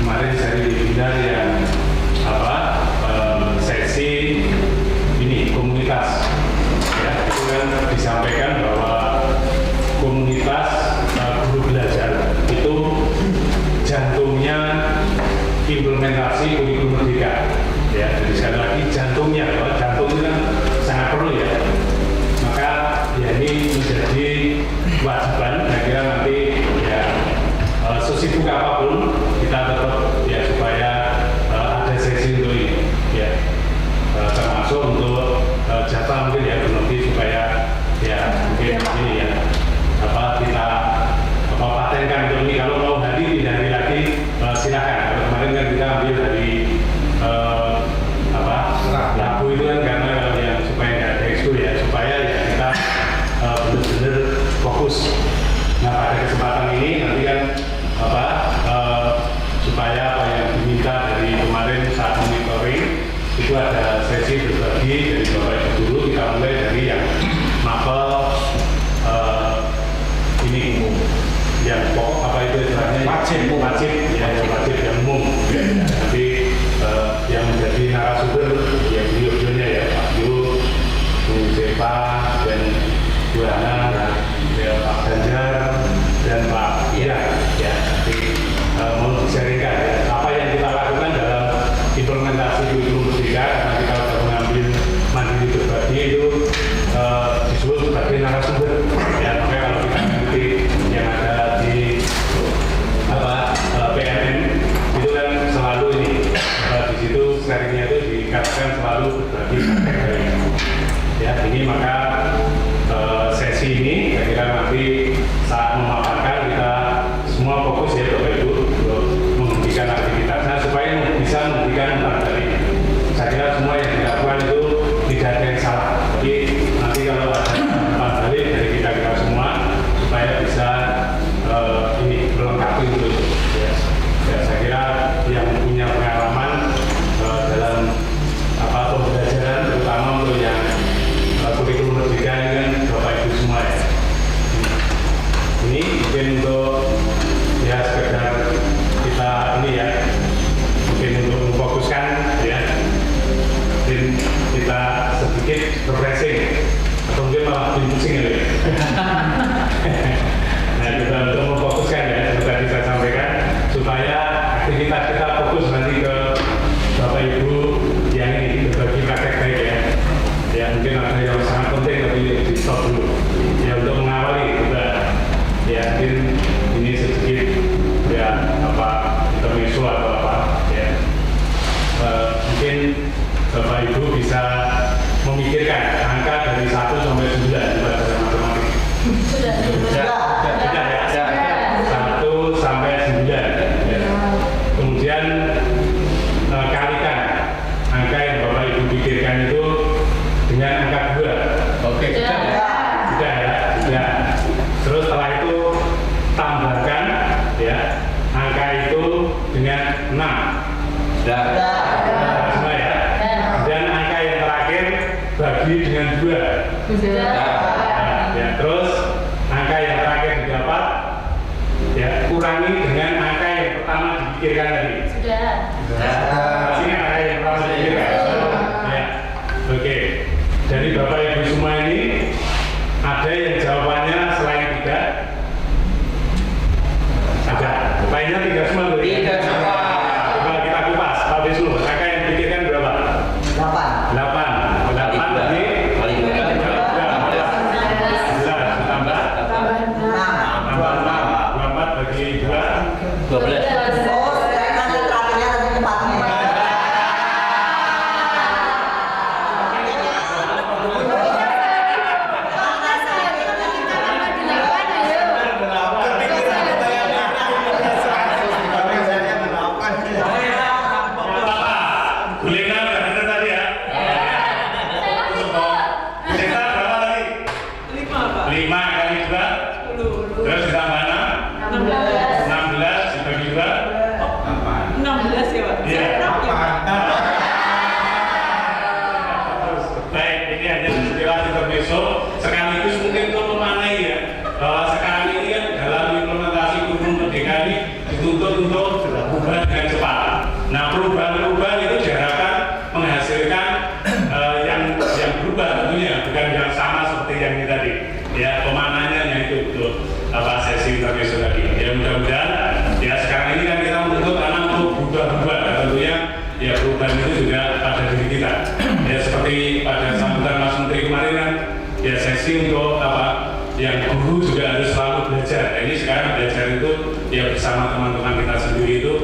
Kemarin saya webinar yang sesi ini komunitas, ya itu kan disampaikan bahwa komunitas guru belajar itu jantungnya implementasi kurikulum merdeka, ya. Jadi sekali lagi jantungnya, bahwa jantung itu kan sangat perlu ya. Maka ya ini menjadi kewajiban. Saya kira nanti ya sesibuk apapun kita tetap ya supaya ada sesi untuk ini ya, termasuk untuk jatah mungkin ya lebih supaya ya mungkin ini ya kita patenkan untuk ini. Kalau mau hari tidak hari lagi silakan. Kalau kemarin kan kita ambil dari lagu itu kan karena yang supaya nggak ada ekskul ya, supaya ya kita benar-benar fokus. Nah pada kesempatan ini nanti kan supaya apa yang diminta dari kemarin saat monitoring itu ada sesi berbagi dari Bapak Ibu Guru. Kita mulai dari yang mapel ini umum, yang pokok apa itu istilahnya wajib ya, yang wajib yang umum ya. Nanti yang menjadi narasumber ya beliau-beliaunya ya Pak Yu, Bu Zepa dan Bu Ana, ya Pak Ganjar dan Pak Ira ya. Nanti mau sharingkan ya, apa yang kita lakukan dalam implementasi kurikulum merdeka, karena kita sudah mengambil mandiri berbagi itu disebut sebagai narasumber ya. Makanya kalau kita nanti yang ada di PNM itu kan selalu ini di situ sharingnya itu dikatakan selalu berbagi praktek ya. Ini maka sesi ini saya kira nanti saat memaparkan kita semua fokus ya Bapak Ibu untuk menghentikan aktivitasnya supaya bisa menghentikan materi. Saya kira semua yang dilakukan itu tidak ada yang salah. Jadi nanti kalau ada materi dari kita semua supaya bisa ini melengkapi itu ya. Ya saya kira yang punya pengalaman dalam pembelajaran terutama untuk yang kurikulum merdeka ini kan Bapak Ibu semua ya. Ini mungkin untuk ya sekedar kita ini ya, mungkin untuk memfokuskan ya, mungkin kita sedikit refreshing atau mungkin malah bikin pusing ya. Nah kita untuk memfokuskan ya, seperti tadi saya sampaikan, supaya aktivitas kita fokus nanti ke Bapak Ibu yang ini berbagi praktek baik ya. Ya mungkin ada yang sangat penting tapi di stop dulu ya untuk mengawali juga ya. Mungkin ini sedikit ya intermezzo atau apa ya. Mungkin Bapak Ibu bisa memikirkan angka dari 1 sampai 9 di pelajaran matematik. Sudah ya. 1 sampai 9 ya. Kemudian kalikan angka yang Bapak Ibu pikirkan itu dengan angka 2. Oke, sudah ya. Terus setelah itu tambahkan ya angka itu dengan 6. Sudah semua ya. Dan angka yang terakhir bagi dengan 2. Sudah. Ya, terus angka yang terakhir didapat ya kurangi dengan angka yang pertama dipikirkan tadi. Sudah. Masih ingat angka yang pertama dipikirkan? Ya. Oke. Dari Bapak Ibu semua ini ada yang jawabannya selain 3? Ada. Lainnya 3 semua loh. 3 semua. Coba kita kupas. Pak Wisnu, angka yang dipikirkan berapa? 8 tadi. Paling banyak. 11 tambah 6. 24 bagi 12. Oh, sedangkan terakhirnya tadi 4. Untuk apa yang guru juga harus selalu belajar. Ini sekarang belajar itu ya bersama teman-teman kita sendiri itu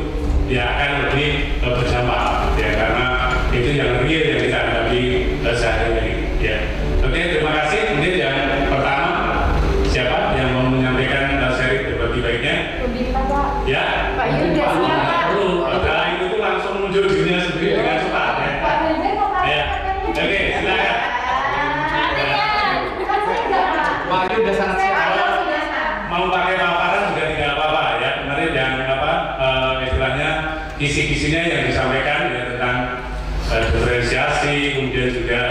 ya akan lebih berdampak ya, karena itu yang real yang kita hadapi sehari-hari ya. Oke, terima kasih. Mungkin yang pertama siapa yang mau menyampaikan seri berbagi baiknya? Ya, Pak Yuda siapa? Nah, itu tuh langsung muncul dirinya sendiri dengan cepat ya. Pak Yuda mau Ya, oke, silakan. Udah sangat siap. Mau pakai paparan juga tidak apa-apa ya. Kemarin yang istilahnya kisi-kisinya yang disampaikan ya, tentang diferensiasi, kemudian juga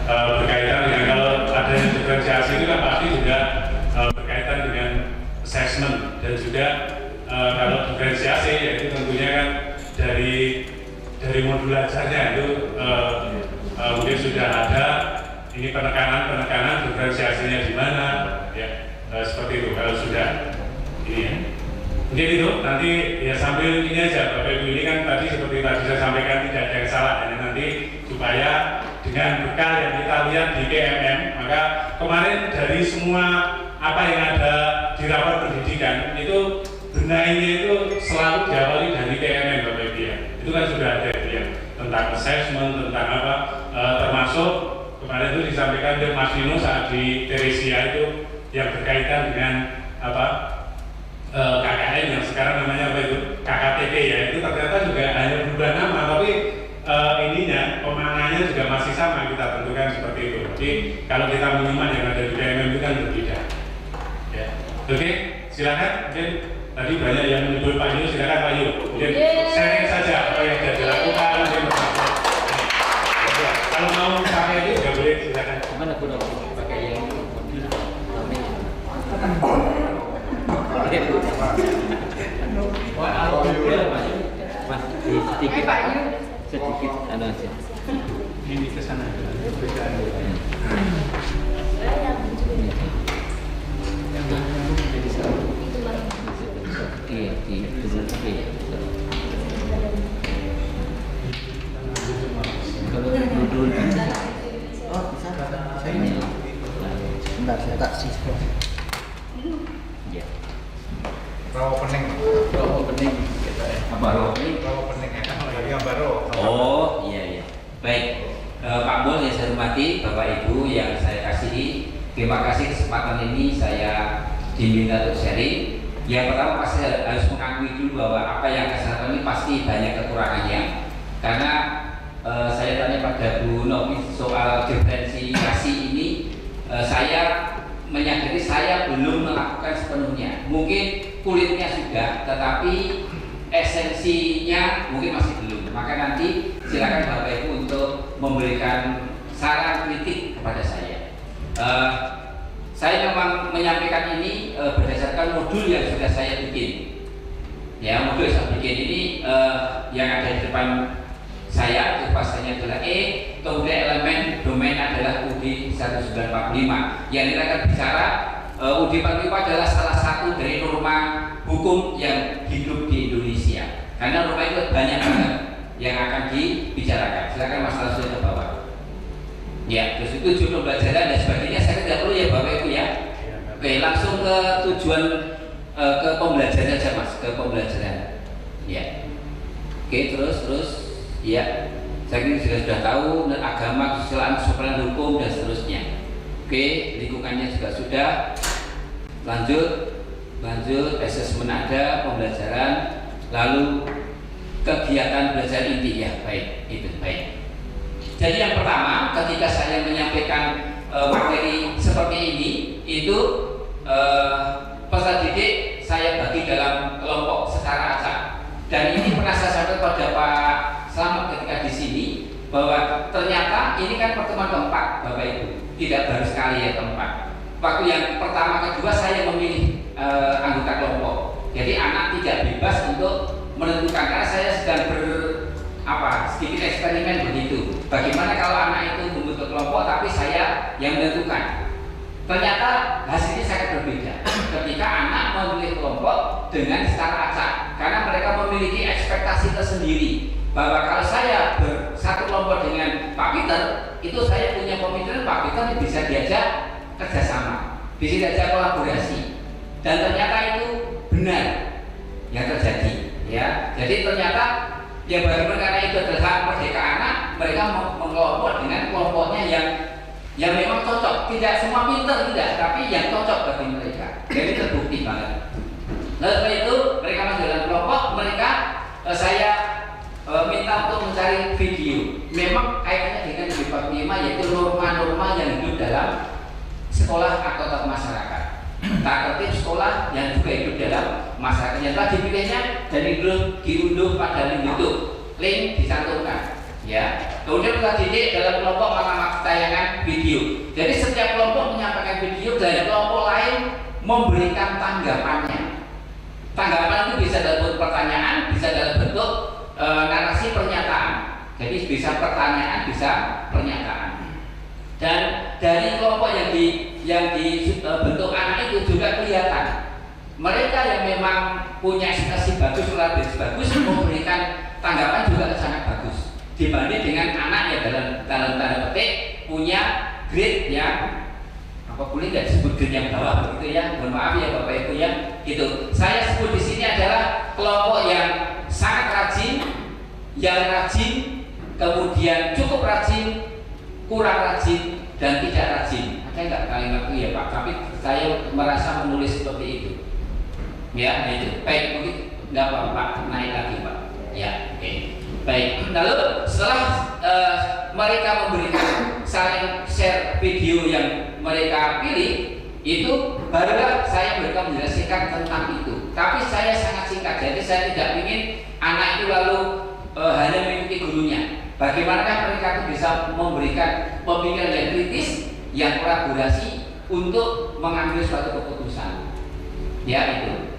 berkaitan dengan kalau adanya diferensiasi itu kan pasti juga berkaitan dengan assessment, dan juga kalau diferensiasi yaitu tentunya kan dari modul ajarnya itu mungkin sudah ada ini penekanan diferensiasinya di mana ya, seperti itu kalau sudah ini ya. Mungkin itu nanti ya sambil ini aja Bapak Ibu, ini kan tadi seperti tadi saya sampaikan tidak ada yang salah, hanya nanti supaya dengan bekal yang kita lihat di KMM, maka kemarin dari semua apa yang ada di rapat pendidikan itu benainya itu selalu diawali dari KMM Bapak Ibu ya. Itu kan sudah ada ya, tentang assessment, tentang apa termasuk kemarin itu disampaikan oleh Mas Nino saat di Teresia itu yang berkaitan dengan apa KKN yang sekarang namanya apa itu KKTP ya, itu ternyata juga hanya berubah nama, tapi ininya pemanannya juga masih sama kita tentukan seperti itu. Jadi kalau kita menyimak yang ada di KMM itu kan berbeda. Ya. Oke, silakan. Mungkin tadi banyak yang menyebut Pak Yu, silakan Pak Yu. Mungkin sharing saja apa yang sudah dilakukan. Kalau mau pakai itu juga boleh, silakan. Mana pun pakai yang Mas, sedikit anu aja. Ini ke sana. Iya, kalau dudul Oh, bisa. Saya ini. Bentar, saya tak sih. ya. Rawa pening. Baru. Rawa pening ya. Yang baru. Oh, iya. Baik, Pak Bol yang saya hormati, Bapak Ibu yang saya kasihi, terima kasih kesempatan ini saya diminta untuk sharing. Yang pertama pasti harus mengakui dulu bahwa apa yang saya sampaikan ini pasti banyak kekurangannya, karena saya tanya pada Bu Novi soal diferensiasi ini, saya menyadari saya belum melakukan sepenuhnya. Mungkin kulitnya sudah, tetapi esensinya mungkin masih belum. Maka nanti silakan Bapak Ibu untuk memberikan saran kritik kepada saya. Saya memang menyampaikan ini berdasarkan modul yang sudah saya bikin. Ya, modul yang saya bikin ini yang ada di depan saya itu pasalnya adalah E, kemudian elemen domain adalah UD 1945. Yang kita akan bicara UD 45 adalah salah satu dari norma hukum yang hidup di Indonesia. Karena norma itu banyak banget yang akan dibicarakan. Silakan Mas Langsung ke bawah. Ya, terus itu tujuan pembelajaran dan sebagainya saya tidak perlu ya Bapak Ibu ya. Oke, langsung ke tujuan ke pembelajaran aja mas, ke pembelajaran. Ya. Oke, terus ya. Saya kira sudah tahu agama, kesusilaan hukum dan seterusnya. Oke, lingkungannya juga sudah. Lanjut asesmen ada, pembelajaran, lalu kegiatan belajar inti ya, baik, itu baik. Jadi yang pertama, ketika saya menyampaikan materi seperti ini, itu peserta didik saya bagi dalam kelompok secara acak. Dan ini pernah saya sampaikan pada Pak Slamet ketika di sini, bahwa ternyata ini kan pertemuan keempat, Bapak Ibu, tidak baru sekali ya keempat. Waktu yang pertama kedua saya memilih anggota kelompok. Jadi anak tidak bebas untuk menentukan, karena saya sedang sedikit eksperimen begitu. Bagaimana kalau anak itu membentuk kelompok tapi saya yang menentukan? Ternyata hasilnya sangat berbeda ketika anak memilih kelompok dengan secara acak, karena mereka memiliki ekspektasi tersendiri bahwa kalau saya bersatu kelompok dengan Pak Peter, itu saya punya pemikiran Pak Peter bisa diajak kerjasama, bisa diajak kolaborasi, dan ternyata itu benar yang terjadi. Ya, jadi ternyata ya bagaimana, karena itu adalah hak merdeka anak, mereka mengelompok dengan kelompoknya yang memang cocok, tidak semua pinter tidak, tapi yang cocok bagi mereka. Jadi terbukti banget. Lalu setelah itu mereka masuk dalam kelompok, saya minta untuk mencari video. Memang kaitannya dengan B45, yaitu norma-norma yang hidup dalam sekolah atau masyarakat. Tak tertib sekolah yang juga hidup dalam masyarakat. Yang telah dipilihnya dan diunduh pada link YouTube, link dicantumkan. Ya. Kemudian kita didik dalam kelompok maka tayangan video. Jadi setiap kelompok menyampaikan video dan kelompok lain memberikan tanggapannya. Tanggapan itu bisa dalam bentuk pertanyaan, bisa dalam bentuk narasi pernyataan. Jadi bisa pertanyaan, bisa pernyataan. Dan dari kelompok yang dibentuk anak itu juga kelihatan mereka yang memang punya ekspresi bagus, lebih bagus, memberikan tanggapan juga sangat bagus dibanding dengan anak yang dalam tanda petik punya grade yang boleh nggak disebut grade yang bawah begitu ya, mohon maaf ya Bapak Ibu ya. Itu saya sebut di sini adalah kelompok yang sangat rajin, yang rajin, kemudian cukup rajin, kurang rajin, dan tidak rajin. Ada nggak kalimat itu ya Pak? Tapi saya merasa menulis seperti itu. Ya, itu baik, mungkin nggak apa-apa, naik lagi Pak. Ya, oke. Baik. Lalu setelah mereka memberikan saling share video yang mereka pilih, itu barulah saya memberikan menjelaskan tentang itu. Tapi saya sangat singkat, jadi saya tidak ingin anak itu lalu hanya mengikuti gurunya. Bagaimanakah mereka itu bisa memberikan pemikiran yang kritis, yang kolaborasi untuk mengambil suatu keputusan. Ya itu.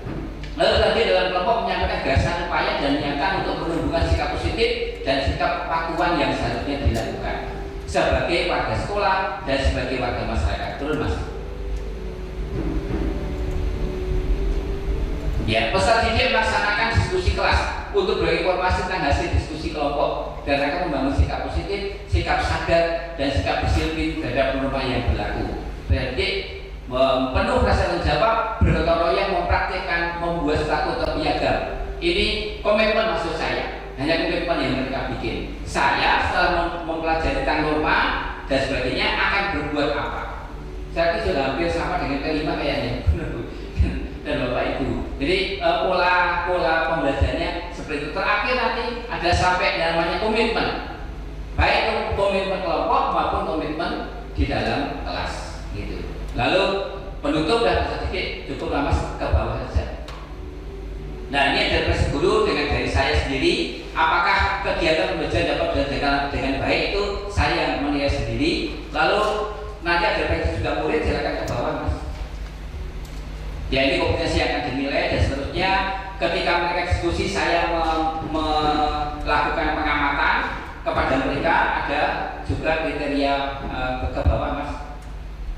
Lalu tadi dalam kelompok menyampaikan gagasan upaya dan niatan untuk menumbuhkan sikap positif dan sikap kepatuhan yang seharusnya dilakukan sebagai warga sekolah dan sebagai warga masyarakat. Turun Mas. Ya, peserta didik melaksanakan diskusi kelas untuk berinformasi tentang hasil diskusi kelompok dan akan membangun sikap positif, sikap sadar, dan sikap disiplin terhadap norma yang berlaku. Jadi penuh rasa tanggung jawab, bergotong royong, mempraktikkan, membuat statu atau piagam. Ini komitmen maksud saya, hanya komitmen yang mereka bikin. Saya setelah mempelajari tentang norma dan sebagainya akan berbuat apa. Saya kira sudah hampir sama dengan kelima kayaknya. Dan Bapak Ibu. Jadi pola pembelajarannya seperti itu. Terakhir nanti ada sampai namanya komitmen, baik komitmen kelompok maupun komitmen di dalam kelas, gitu. Lalu penutup dan sedikit cukup lama ke bawah saja. Nah ini ada proses guru dengan dari saya sendiri. Apakah kegiatan pembelajaran dapat dilaksanakan dengan baik itu saya yang menilai sendiri. Lalu nanti ada proses juga murid, silakan ke bawah Mas. Ya ini kompetensi yang akan dinilai dan seterusnya. Ketika mereka diskusi saya melakukan pengamatan kepada mereka, ada juga kriteria ke bawah Mas.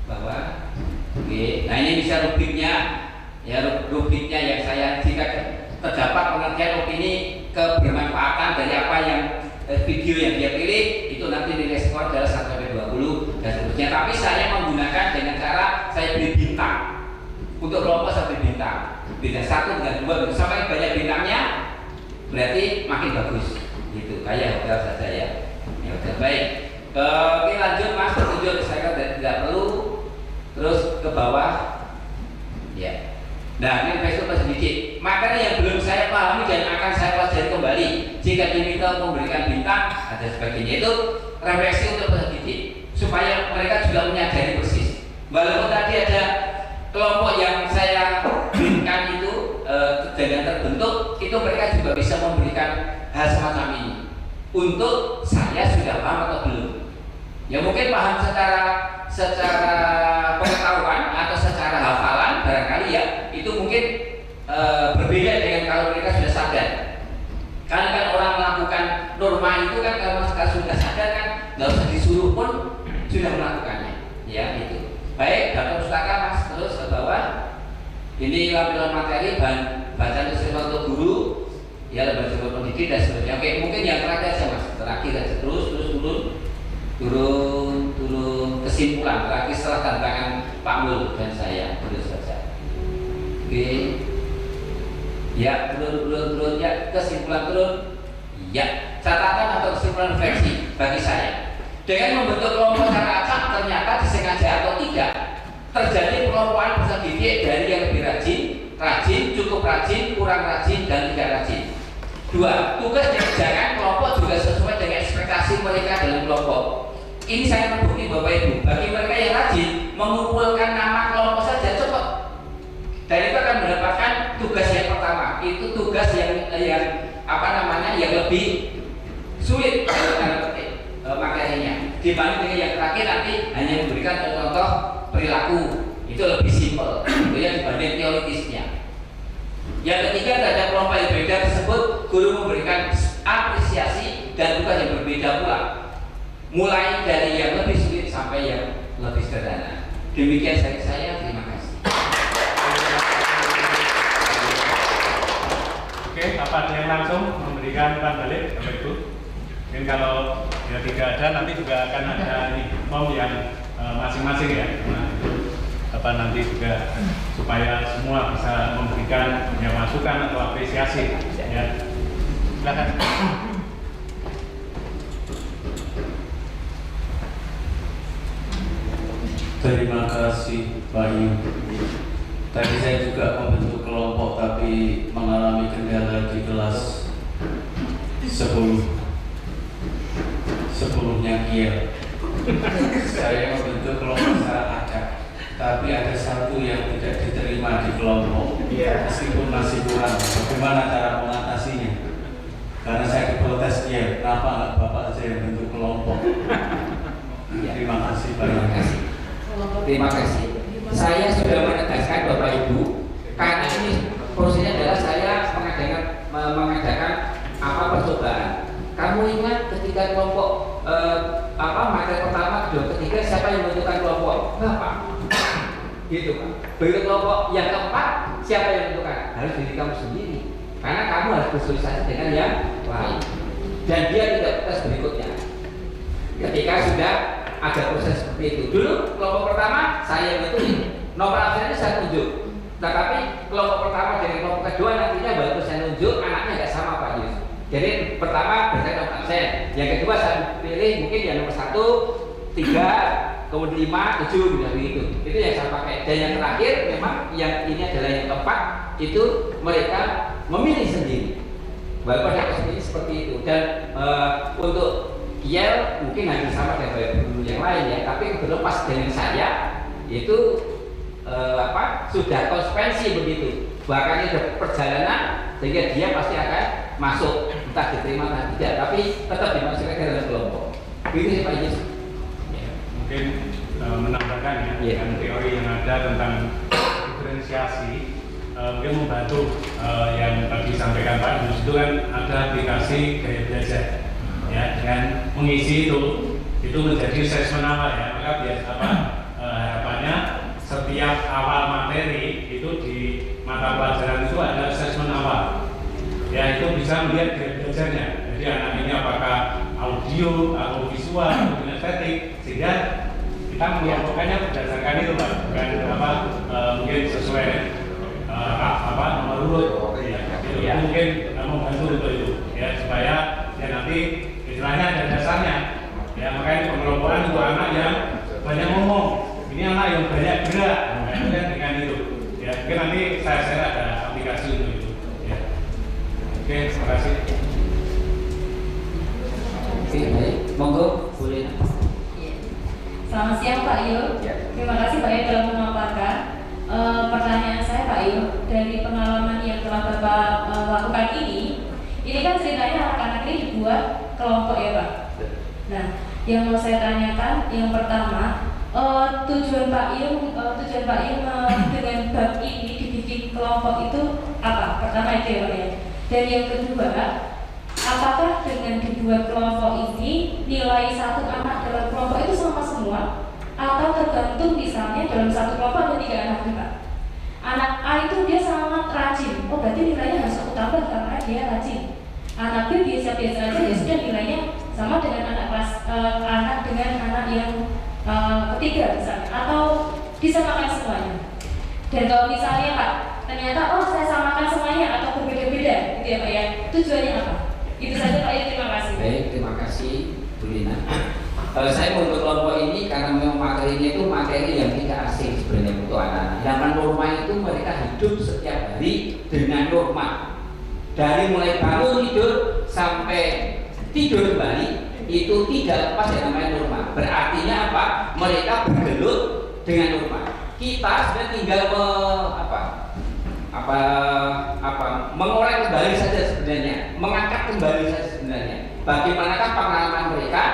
Bawah. Oke. Nah ini bisa rubriknya, ya rubriknya yang saya jika terdapat pengertian opini kebermanfaatan dari apa yang video yang dia pilih, itu nanti nilai skor adalah 1-20 dan seterusnya. Tapi saya menggunakan dengan cara saya beri bintang. Untuk kelompok sampai bintang. bintang 1, bintang 2, bintang sampai banyak bintangnya berarti makin bagus gitu, kayak hotel saja ya. Ya hotel baik. Oke lanjut Mas, tunjuk saya tidak perlu terus ke bawah ya. Nah ini besok sedikit materi yang belum saya pahami dan akan saya pelajari kembali. Jika diminta memberikan bintang ada sebagainya, itu refleksi untuk sedikit supaya mereka juga menyadari persis. Walaupun tadi ada kelompok yang saya berikan itu dengan terbentuk, itu mereka juga bisa memberikan hal semacam ini. Untuk saya sudah paham atau belum? Ya mungkin paham secara pengetahuan atau secara hafalan barangkali ya, itu mungkin berbeda dengan kalau mereka sudah sadar. Karena kan orang melakukan norma itu kan kalau sudah sadar kan nggak usah disuruh pun sudah melakukannya. Ya itu. Baik, daftar pustaka Mas, terus ke bawah. Ini lampiran materi bacaan untuk guru, ya lembaga pendidik dan sebagainya. Oke, mungkin yang terakhir aja Mas, terakhir aja terus turun kesimpulan terakhir setelah tantangan Pak Mul dan saya terus saja. Oke, ya turun ya kesimpulan turun. Ya catatan atau kesimpulan refleksi bagi saya. Dengan membentuk kelompok secara acak ternyata disengaja atau tidak terjadi pelompokan peserta didik dari yang lebih rajin, cukup rajin, kurang rajin, dan tidak rajin. 2. Tugas yang dikerjakan kelompok juga sesuai dengan ekspektasi mereka dalam kelompok. Ini saya terbukti Bapak Ibu, bagi mereka yang rajin mengumpulkan nama kelompok saja cepat. Dan itu akan mendapatkan tugas yang pertama. Itu tugas yang lebih sulit materinya dibanding dengan yang terakhir nanti hanya memberikan contoh perilaku, itu lebih simpel itu ya dibanding teoritisnya. Yang ketiga, terhadap kelompok yang berbeda tersebut guru memberikan apresiasi dan tugas yang berbeda pula, mulai dari yang lebih sulit sampai yang lebih sederhana. Demikian dari saya, terima kasih. Oke, apa ada yang langsung memberikan umpan balik Bapak Ibu? Mungkin kalau ya tidak ada, nanti juga akan ada ini form yang masing-masing ya. Nah, itu apa nanti juga supaya semua bisa memberikan ya, masukan atau apresiasi ya. Silakan. Terima kasih Pak Yu. Tadi saya juga membentuk kelompok tapi mengalami kendala di kelas 10-nya Kiel. Saya membentuk kelompok secara acak, tapi ada satu yang tidak diterima di kelompok, meskipun masih kurang. Bagaimana cara mengatasinya? Karena saya diprotes dia, kenapa nggak Bapak aja yang bentuk kelompok? Terima kasih Pak. Terima kasih. Saya sudah menegaskan Bapak Ibu, karena ini prosesnya adalah saya mengadakan percobaan. Kamu ingat ketika kelompok materi pertama, kedua, ketiga siapa yang menentukan kelompok? Bapak. Gitu Pak. Begitu kelompok yang keempat, siapa yang menentukan? Harus diri kamu sendiri. Karena kamu harus bersosialisasi dengan yang lain. Dan dia tidak tes berikutnya. Ketika sudah ada proses seperti itu. Dulu kelompok pertama saya betulin, nomor absennya saya tunjuk. Tetapi kelompok pertama dan kelompok kedua nantinya baru saya tunjuk anaknya nggak sama Pak Yus. Jadi pertama berdasarkan nomor absen, yang kedua saya pilih mungkin yang nomor 1, 3, kemudian 5, 7 begitu. Itu yang saya pakai. Dan yang terakhir memang yang ini adalah yang keempat, itu mereka memilih sendiri. Walaupun ada seperti itu. Dan untuk Kiel mungkin hampir sama dengan guru yang lain ya, tapi kebetulan pas dengan saya itu sudah konsekuensi begitu, bahkan ada perjalanan sehingga dia pasti akan masuk, entah diterima atau tidak, tapi tetap dimasukkan ke dalam kelompok. Begitu Pak Yus. Mungkin menambahkan ya dengan teori yang ada tentang diferensiasi, mungkin membantu yang tadi disampaikan Pak Yus, itu kan ada aplikasi gaya belajar. Ya, dengan mengisi itu menjadi assessment awal ya, maka harapannya setiap awal materi itu di mata pelajaran itu ada assessment awal ya, itu bisa melihat gaya belajarnya. Jadi anak ini apakah audio atau visual atau estetik, sehingga kita mengelompokkannya berdasarkan itu Pak, bukan mungkin sesuai nomor urut. Ya, mungkin membantu untuk itu ya, supaya ya nanti istilahnya ada dasarnya ya. Makanya pengelompokan untuk anak yang banyak ngomong, ini anak yang banyak gerak, kemudian dengan itu ya, mungkin nanti saya share ada aplikasi untuk itu ya. Oke, terima kasih. Oke, baik, monggo boleh. Selamat siang Pak Yul. Terima kasih Pak Yul telah memaparkan. Pertanyaan saya Pak Yul, dari pengalaman yang telah Bapak lakukan ini kan ceritanya anak-anak ini dibuat kelompok ya Pak. Nah, yang mau saya tanyakan, yang pertama, tujuan Pak Yul dengan bab ini dibikin kelompok itu apa? Pertama itu ya Pak ya. Dan yang kedua, apakah dengan dibuat kelompok ini nilai satu anak dalam kelompok itu sama semua? Atau tergantung misalnya dalam satu kelompok ada 3 anak juga. Anak A itu dia sangat rajin, oh berarti nilainya harus aku tambah karena dia rajin. Anak B biasa-biasa aja, ya sudah nilainya sama dengan anak dengan anak yang ketiga misalnya, atau disamakan semuanya. Dan kalau misalnya Pak, ternyata oh saya samakan semuanya atau berbeda-beda, gitu ya Pak ya. Tujuannya apa? Itu saja Pak ya, terima kasih. Baik, terima kasih Bu Lina. Saya untuk kelompok ini karena memang materinya itu materi yang tidak asing sebenarnya untuk anak-anak. Sedangkan norma itu mereka hidup setiap hari dengan norma. Dari mulai bangun tidur sampai tidur kembali itu tidak lepas yang namanya norma. Berartinya apa? Mereka bergelut dengan norma. Kita sebenarnya tinggal mengorek kembali saja sebenarnya, mengangkat kembali saja sebenarnya. Bagaimanakah pengalaman mereka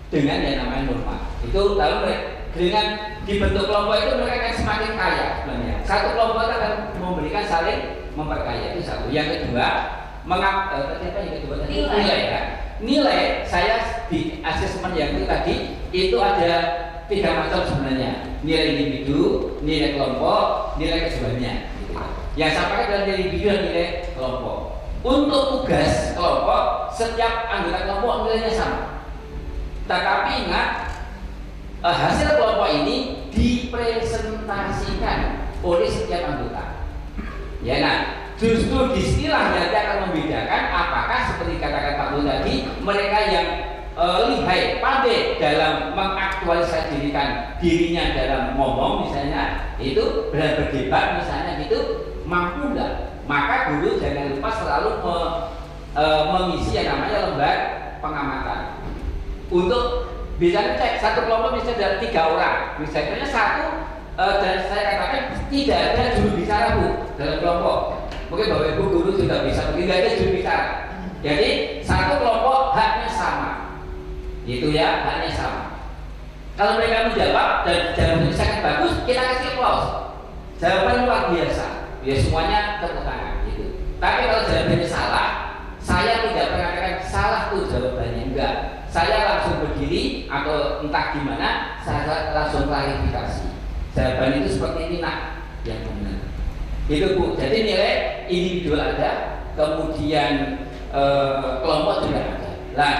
dengan yang namanya norma itu, lalu dengan dibentuk kelompok itu mereka akan semakin kaya sebenarnya. Satu kelompok akan memberikan saling memperkaya, itu satu. Yang kedua, nilai ya. Nilai saya di asesmen yang itu tadi itu ada 3 macam sebenarnya. Nilai individu, nilai kelompok, nilai keduanya. Yang saya pakai adalah nilai individu dan nilai kelompok. Untuk tugas kelompok, setiap anggota kelompok nilainya sama. Tetapi ingat, hasil kelompok ini dipresentasikan oleh setiap anggota. Ya, nah, justru istilah nanti akan membedakan apakah seperti katakan Pak Bu tadi, mereka yang lihai, pandai dalam mengaktualisasikan dirinya dalam ngomong misalnya, itu berdebat misalnya gitu, mampu enggak? Maka guru jangan lupa selalu mengisi yang namanya lembar pengamatan. Untuk bisa cek satu kelompok misalnya ada 3 orang, misalnya satu dan saya katakan tidak ada juru bicara Bu dalam kelompok. Mungkin Bapak Ibu guru sudah bisa, mungkin tidak ada juru bicara. Jadi satu kelompok haknya sama, itu ya, haknya sama. Kalau mereka menjawab dan jawabannya sangat bagus, kita kasih applause. Jawaban luar biasa, ya semuanya tepuk tangan gitu. Tapi kalau jawabannya salah, saya tidak pernah katakan salah tuh jawabannya, enggak. Saya langsung berdiri atau entah gimana, saya langsung klarifikasi. Jawaban itu seperti ini nak, yang benar. Itu Bu. Jadi nilai individual ada, kemudian kelompok juga ada. Nah,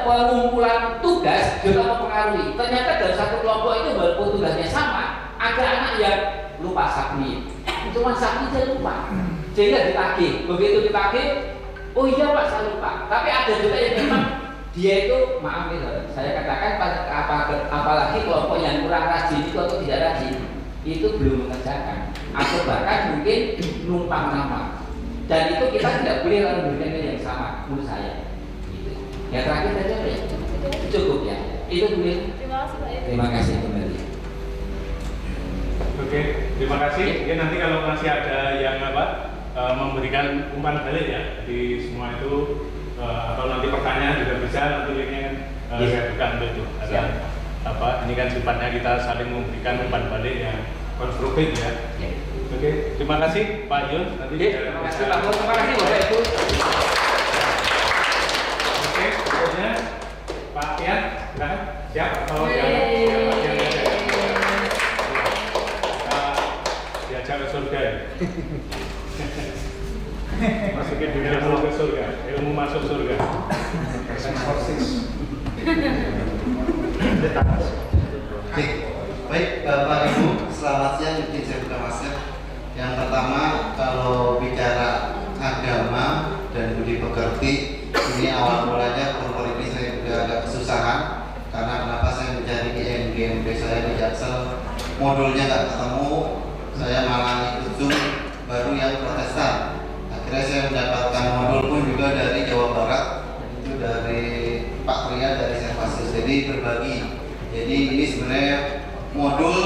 pengumpulan tugas juga mempengaruhi. Ternyata dalam satu kelompok itu walaupun tugasnya sama, ada anak yang lupa submit. Cuma submit dia lupa, sehingga ditagih. Begitu ditagih, oh iya Pak saya lupa. Tapi ada juga yang memang dia itu, maaf ya, saya katakan apalagi kelompok yang kurang rajin itu atau tidak rajin itu belum mengerjakan atau bahkan mungkin numpang nama, dan itu kita tidak boleh lalu memberikan yang sama menurut saya gitu. Yang terakhir saja ya cukup ya, itu boleh. Terima kasih kembali. Oke, terima kasih. Mungkin nanti kalau masih ada yang memberikan umpan balik ya di semua itu, atau nanti pertanyaan juga bisa, nanti linknya saya buka untuk itu. Ini kan sifatnya kita saling memberikan umpan balik yang konstruktif ya. Oke, terima kasih Pak Yun. Terima kasih Pak Yun. Terima kasih Bapak Ibu. Oke, berikutnya Pak Tian, silakan. Siap atau diajak ke surga ya? Masukin dunia ke surga, ilmu masuk surga. Baik, Bapak Ibu, selamat siang. Izin saya buka masker. Yang pertama, kalau bicara agama dan budi pekerti, ini awal mulanya kurang ini saya juga agak kesusahan karena kenapa saya mencari di MGMP saya di Jaksel, modulnya nggak ketemu, saya malah ikut Zoom baru yang Protestan. Akhirnya saya mendapatkan modul pun juga dari Jawa Barat, itu dari Pak Pria dari Servasus, jadi berbagi. Jadi ini sebenarnya modul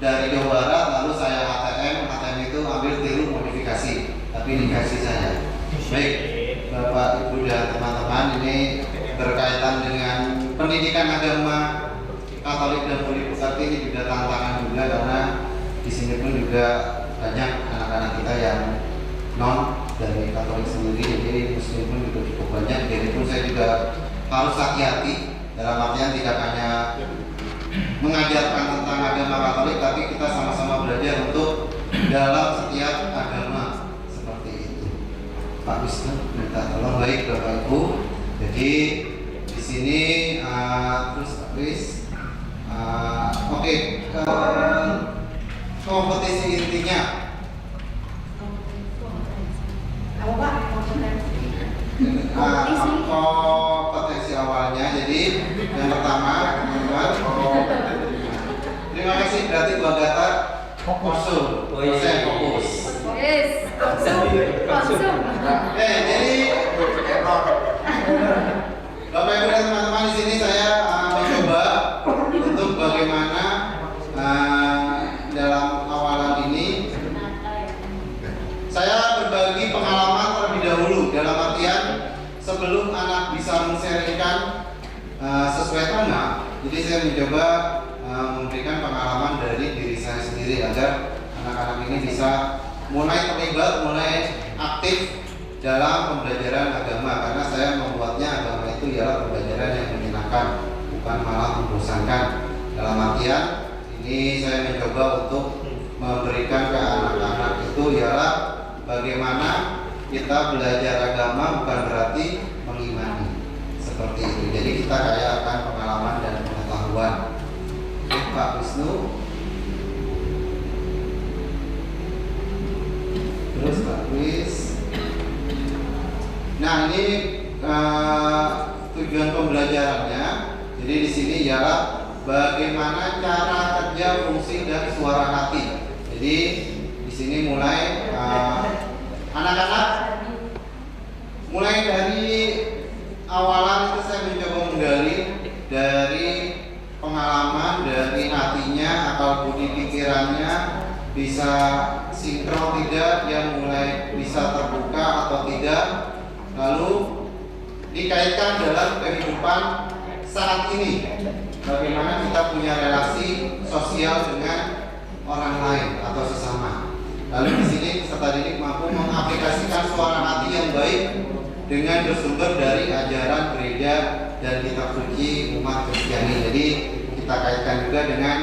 dari Jawa Barat, lalu saya HTM itu ambil tiru modifikasi, tapi dikasih saya. Baik, Bapak, Ibu, dan teman-teman, ini berkaitan dengan pendidikan agama Katolik dan budi pekerti. Ini juga tantangan juga karena di sini pun juga banyak anak-anak kita yang non dari Katolik sendiri, jadi Muslim pun juga cukup banyak. Jadi pun saya juga harus hati-hati dalam artian tidak hanya mengajarkan tentang agama Katolik, tapi kita sama-sama belajar untuk dalam setiap agama seperti itu. Pak Wisnu minta tolong. Baik Bapak Ibu, jadi di sini terus Pak Wis, oke, kompetisi intinya Apa Pak? kompetensi awalnya. Jadi yang pertama, teman-teman, terima kasih, berarti Bu Agatha fokus. Yes, konsum. Jadi Bapak Ibu dan teman-teman, di sini saya mencoba untuk bagaimana dalam awalan ini saya berbagi pengalaman terlebih dahulu, dalam artian sebelum anak bisa men-sharingkan sesuai tema. Jadi saya mencoba memberikan pengalaman dari diri saya sendiri agar anak-anak ini bisa mulai terlibat, mulai aktif dalam pembelajaran agama, karena saya membuatnya agama itu ialah pembelajaran yang menyenangkan, bukan malah membosankan. Dalam artian ini saya mencoba untuk memberikan ke anak-anak itu ialah bagaimana kita belajar agama bukan berarti mengimani, seperti itu. Jadi kita kaya akan pengalaman dan pengetahuan. Pak Wisnu, terus Pak Wis. Nah, ini tujuan pembelajarannya. Jadi di sini ialah bagaimana cara kerja fungsi dan suara hati. Jadi di sini mulai anak-anak mulai dari awalan itu saya mencoba menggali dari pengalaman, dari hatinya, akal budi pikirannya bisa sinkron tidak, yang mulai bisa terbuka atau tidak, lalu dikaitkan dalam kehidupan saat ini, bagaimana kita punya relasi sosial dengan orang lain atau sesama. Lalu di sini peserta didik mampu mengaplikasikan suara hati yang baik dengan bersumber dari ajaran gereja dan kitab suci umat Kristiani. Jadi kita kaitkan juga dengan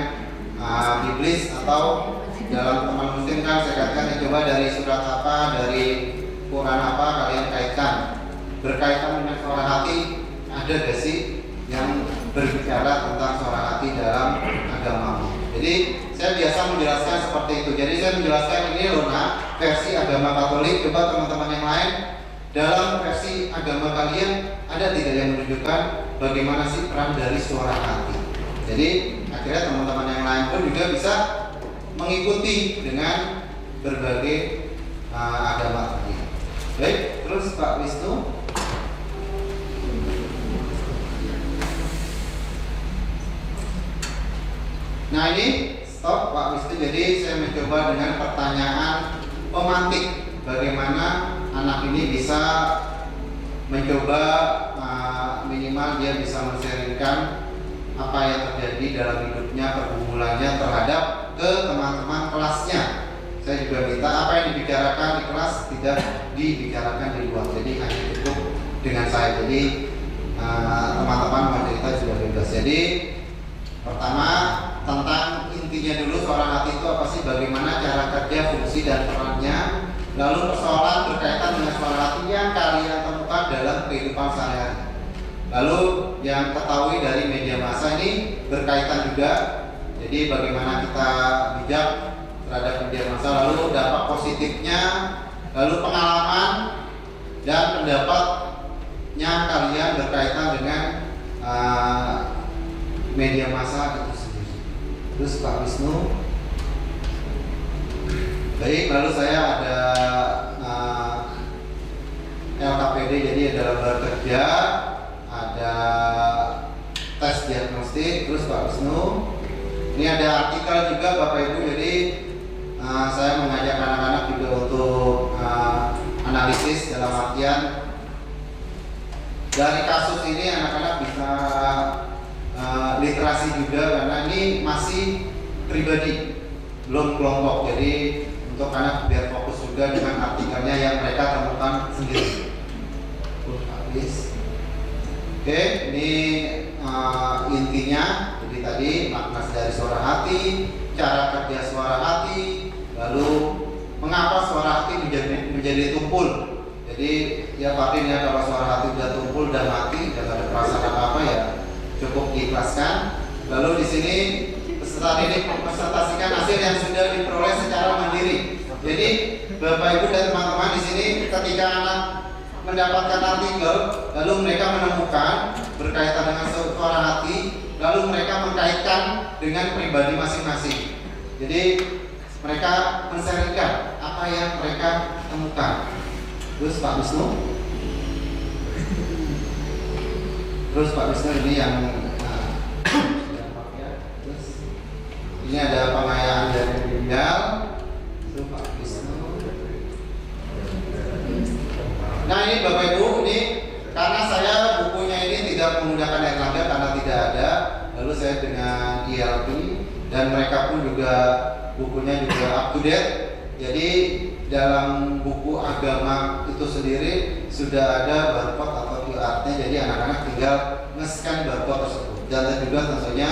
Biblis, atau dalam teman muslim kan saya katakan coba dari surat apa, dari Quran apa, kalian kaitkan. Berkaitan dengan suara hati, ada gak sih yang berbicara tentang suara hati dalam agama? Jadi saya biasa menjelaskan seperti itu. Jadi saya menjelaskan ini loh nak, versi agama Katolik. Coba teman-teman yang lain, dalam versi agama kalian ada tidak yang menunjukkan bagaimana sih peran dari suara hati? Jadi akhirnya teman-teman yang lain pun juga bisa mengikuti dengan berbagai agama tadi. Baik, terus Pak Wisnu. Nah ini stop Pak Wisnu. Jadi saya mencoba dengan pertanyaan pemantik, bagaimana anak ini bisa mencoba minimal dia bisa men-sharingkan apa yang terjadi dalam hidupnya, pergumulannya terhadap ke teman-teman kelasnya. Saya juga minta apa yang dibicarakan di kelas tidak dibicarakan di luar, jadi hanya cukup dengan saya. Jadi teman-teman mau cerita juga bebas. Jadi pertama tentang intinya dulu, suara hati itu apa sih, bagaimana cara kerja, fungsi dan perannya. Lalu persoalan berkaitan dengan suara hati yang kalian temukan dalam kehidupan sehari-hari. Lalu yang ketahui dari media massa ini berkaitan juga. Jadi bagaimana kita bijak terhadap media massa lalu dampak positifnya, lalu pengalaman dan pendapatnya kalian berkaitan dengan media massa itu sendiri. Terus Pak Wisnu. Baik, lalu saya ada LKPD, jadi ada lembar kerja, ada tes diagnostik. Terus Pak Wisnu, ini ada artikel juga Bapak Ibu, jadi saya mengajak anak-anak juga untuk analisis dalam artian dari kasus ini anak-anak bisa literasi juga, karena ini masih pribadi, belum kelompok. Jadi untuk anak biar fokus juga dengan artikelnya yang mereka temukan sendiri. Habis. Oke, ini intinya. Jadi tadi makna dari suara hati, cara kerja suara hati, lalu mengapa suara hati menjadi tumpul. Jadi ya Pak Din, ya kalau suara hati udah tumpul dan mati, dan ada perasaan apa ya cukup diikhlaskan. Lalu di sini peserta didik mempresentasikan hasil yang sudah diperoleh secara mandiri. Jadi Bapak Ibu dan teman-teman di sini ketika anak mendapatkan artikel, lalu mereka menemukan berkaitan dengan suara hati, lalu mereka mengkaitkan dengan pribadi masing-masing. Jadi mereka men-sharingkan apa yang mereka temukan. Terus Pak Wisnu. Terus Pak Wisnu ini yang terus ini ada pengayaan dari ginjal. Terus Pak Wisnu. Nah ini Bapak Ibu, ini karena saya bukunya ini tidak menggunakan Erlangga karena tidak ada, lalu saya dengan ILP dan mereka pun juga bukunya juga up to date. Jadi dalam buku agama itu sendiri sudah ada barcode atau QR-nya, jadi anak-anak tinggal nge-scan barcode tersebut. Dan juga tentunya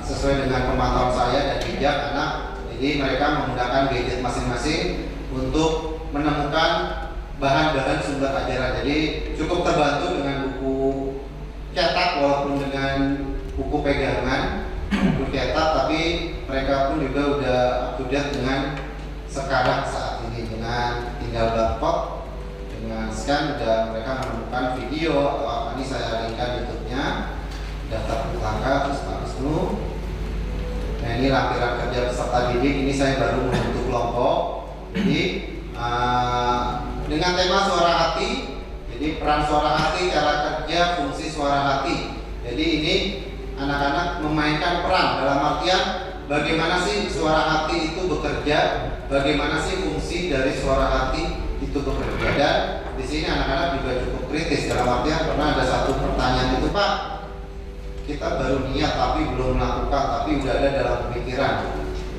sesuai dengan pemantauan saya dan bijak anak, jadi mereka menggunakan gadget masing-masing untuk menemukan bahan-bahan sumber ajaran. Jadi cukup terbantu dengan buku cetak walaupun dengan buku pegangan, buku cetak, tapi mereka pun juga udah up to date dengan sekarang saat ini dengan tinggal barcode, dengan scan udah mereka menemukan video atau apa. Ini saya linkkan YouTube-nya, daftar petaka. Terus Pak Wisnu. Nah ini lampiran kerja peserta didik, ini saya baru membentuk kelompok. Jadi dengan tema suara hati, jadi peran suara hati, cara kerja, fungsi suara hati. Jadi ini anak-anak memainkan peran dalam artian bagaimana sih suara hati itu bekerja, bagaimana sih fungsi dari suara hati itu bekerja. Dan di sini anak-anak juga cukup kritis dalam artian pernah ada satu pertanyaan itu, Pak, kita baru niat tapi belum melakukan, tapi udah ada dalam pemikiran.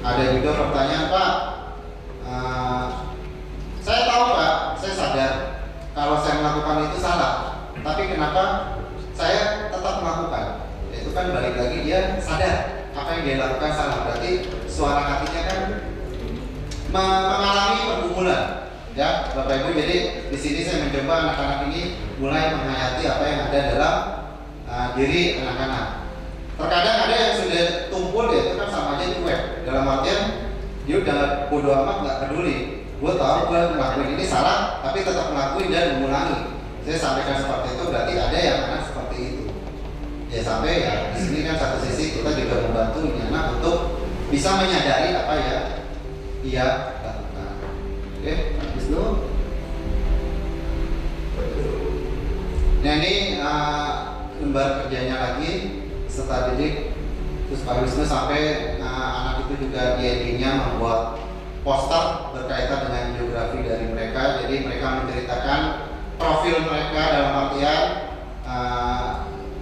Ada juga pertanyaan, Pak, saya tahu Pak, saya sadar kalau saya melakukan itu salah, tapi kenapa saya tetap melakukan? Itu kan balik lagi dia sadar apa yang dia lakukan salah, berarti suara hatinya kan mengalami pergumulan, ya Bapak Ibu. Jadi di sini saya mencoba anak-anak ini mulai menghayati apa yang ada dalam diri anak-anak. Terkadang ada yang sudah tumpul, ya itu kan sama aja cuek. Dalam artian dia udah bodo amat, nggak peduli. Gue tahu gue ngelakuin ini salah, tapi tetap ngelakuin dan mengulangi. Saya sampaikan seperti itu, berarti ada yang anak seperti itu. Ya sampai ya di sini kan satu sisi kita juga membantu ini anak untuk bisa menyadari apa ya ia lakukan. Oke, Pak Wisnu. Nah ini lembar kerjanya lagi serta didik. Terus Pak Wisnu sampai anak itu juga dia membuat poster berkaitan dengan biografi dari mereka. Jadi mereka menceritakan profil mereka dalam artian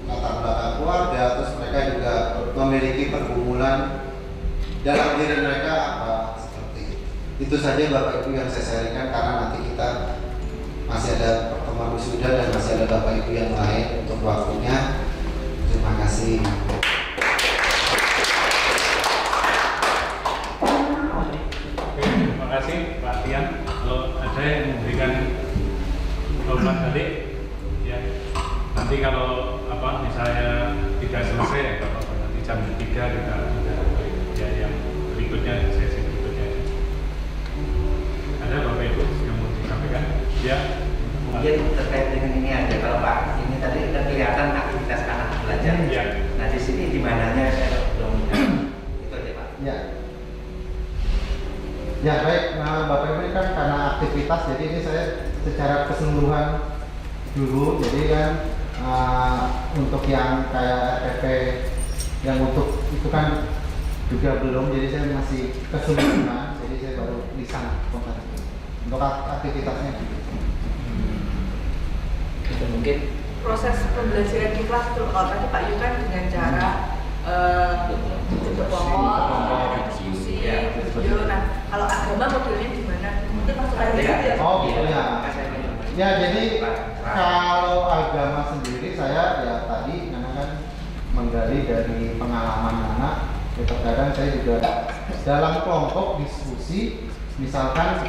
latar belakang keluarga, terus mereka juga memiliki pergumulan dalam diri mereka apa seperti itu. Saja Bapak Ibu yang saya sharingkan, karena nanti kita masih ada pertemuan wisuda dan masih ada Bapak Ibu yang lain untuk waktunya. Terima kasih. Terima kasih Pak Tian. Kalau ada yang memberikan hormat balik, ya nanti kalau misalnya tidak selesai, kalau nanti jam 3 kita ya yang berikutnya, sesi berikutnya. ada Bapak Ibu yang mau disampaikan? Ya. Mungkin terkait dengan ini aja, kalau Pak ini tadi kan kelihatan aktivitas anak belajar. Ya. Nah di sini di mananya saya belum itu aja Pak. Ya. Ya baik, nah, Bapak Ibu ini kan karena aktivitas, jadi ini saya secara keseluruhan dulu, jadi kan untuk yang kayak RPP yang untuk itu kan juga belum, jadi saya masih keseluruhan, jadi saya baru lisan konten untuk aktivitasnya. Itu mungkin proses pembelajaran di kelas tuh kalau tadi Pak Yu kan dengan cara bentuk kelompok, diskusi, video. Nah kalau agama modelnya gimana? Mungkin masukan ya. Oh gitu ya. Ya jadi kalau agama sendiri saya ya tadi karena kan menggali dari pengalaman anak, kadang saya juga dalam kelompok diskusi, misalkan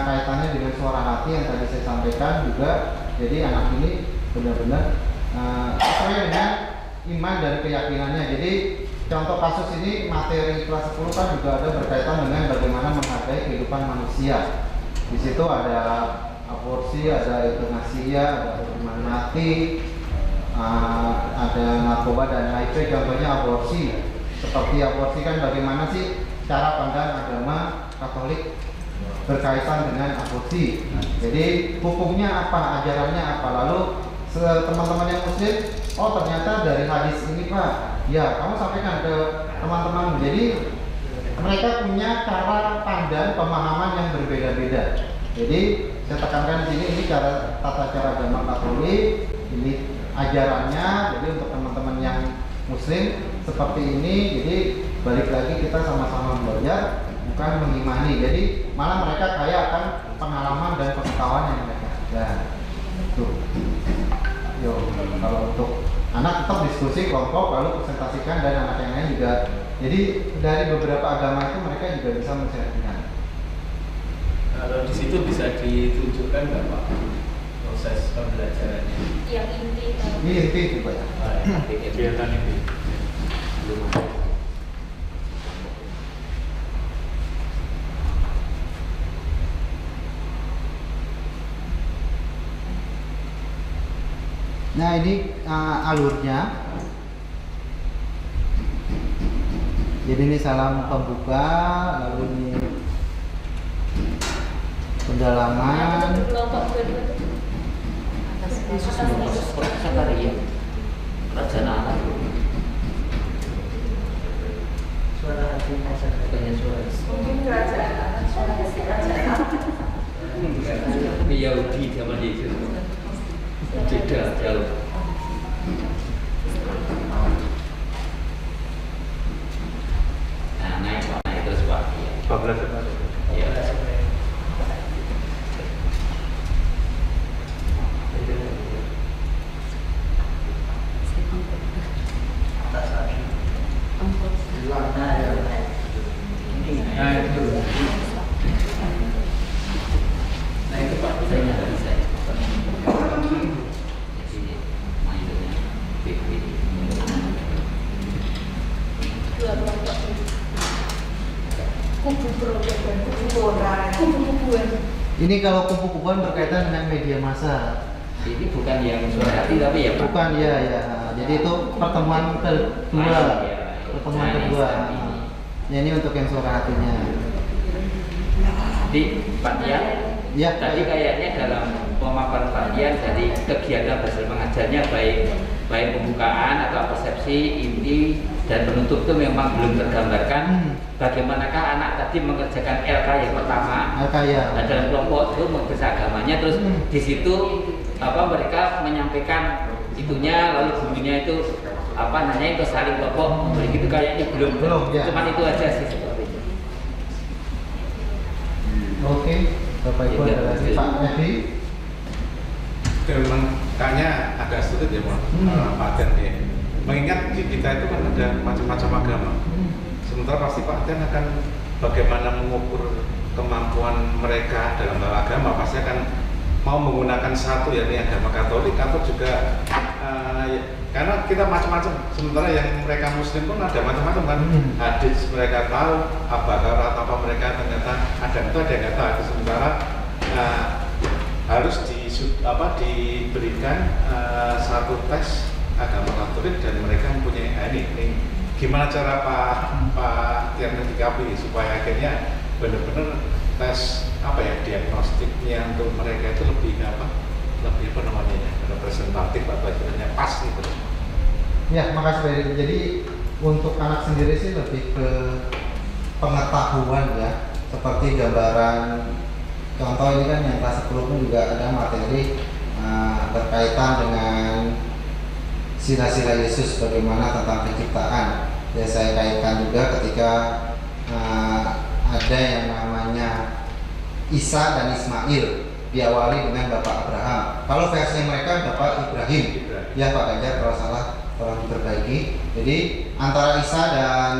kaitannya dengan suara hati yang tadi saya sampaikan juga. Jadi anak ini benar-benar sesuai dengan iman dan keyakinannya. Jadi contoh kasus ini materi kelas 10 kan juga ada berkaitan dengan bagaimana menghargai kehidupan manusia. Di situ ada aborsi, ada eutanasia, ada hukuman mati, ada narkoba dan HIV. Contohnya aborsi. Seperti aborsi kan bagaimana sih cara pandang agama Katolik berkaitan dengan aborsi. Jadi hukumnya apa, ajarannya apa. Lalu teman-teman yang muslim, oh ternyata dari hadis ini Pak, ya kamu sampaikan ke teman-teman. Jadi mereka punya cara pandang pemahaman yang berbeda-beda. Jadi saya tekankan di sini ini cara tata cara agama Katolik, ini ajarannya. Jadi untuk teman-teman yang muslim seperti ini, jadi balik lagi kita sama-sama belajar, bukan mengimani. Jadi malah mereka kaya akan pengalaman dan pengetahuan yang mereka ada. Tuh. Yo, kalau untuk anak tetap diskusi kelompok, lalu presentasikan, dan anak yang lain juga. Jadi dari beberapa agama itu mereka juga bisa menceritakan. Kalau di situ bisa ditunjukkan nggak Pak proses pembelajarannya? Yang inti. Ini inti juga ya. Kegiatan ini. Nah ini alurnya. Jadi ini salam pembuka, lalu ini pendalaman. Kelompok kedua itu atas Sakaria Kerajaan Allah. Suara hati Bukannya suara Mungkin kerajaan Yahudi zaman itu beda jauh. Nah naik terus Pak. 14 September. Ya. Nah itu Pak, Saya nggak bisa. Jadi mainnya BP. dua kelompok kubu proyek dan kubu-kubuan. Ini kalau kubu-kubuan berkaitan dengan media massa. Ini bukan yang suara hati tapi ya Pak. Bukan ya ya. Jadi itu pertemuan kedua. Pertemuan kedua. Ya, ini untuk yang suara hatinya. Di Pak Dian, Ya, tadi kayaknya dalam pemaparan Pak Dian, jadi kegiatan belajar mengajarnya baik pembukaan atau persepsi, inti dan penutup itu memang belum tergambarkan. Bagaimanakah anak tadi mengerjakan LK yang pertama? ya. Nah, dalam kelompok itu mengerjakan agamanya, terus di situ mereka menyampaikan itunya, lalu gurunya itu nanyain ke saling kelompok, begitu kayaknya belum ya. Cuman itu aja sih seperti itu. Oke, Bapak Ibu Ya, ada lagi Pak Edi. Itu memang kayaknya agak sulit ya Pak Dan ya. Mengingat di kita itu kan ada macam-macam agama. Sementara pasti Pak Dan akan bagaimana mengukur kemampuan mereka dalam hal agama, pasti akan mau menggunakan satu, yakni agama Katolik, atau juga ya, karena kita macam-macam. Sementara yang mereka Muslim pun ada macam-macam kan. Hadis mereka tahu, Al-Baqarah apa mereka ternyata ada yang nggak tahu. Sementara harus diberikan satu tes agama Katolik dan mereka mempunyai ini gimana cara Pak Tian menyikapi supaya akhirnya benar-benar tes diagnostiknya untuk mereka itu lebih representatif atau istilahnya pas gitu. Ya, makasih Pak Edi. Jadi untuk anak sendiri sih lebih ke pengetahuan ya, seperti gambaran contoh ini kan yang kelas 10 pun juga ada materi berkaitan dengan sila-sila Yesus, bagaimana tentang penciptaan. Ya saya kaitkan juga ketika ada yang namanya Isa dan Ismail diawali dengan Bapak Abraham. Kalau versinya mereka Bapak Ibrahim. Ya Pak Ganjar kalau salah tolong diperbaiki. Jadi antara Isa dan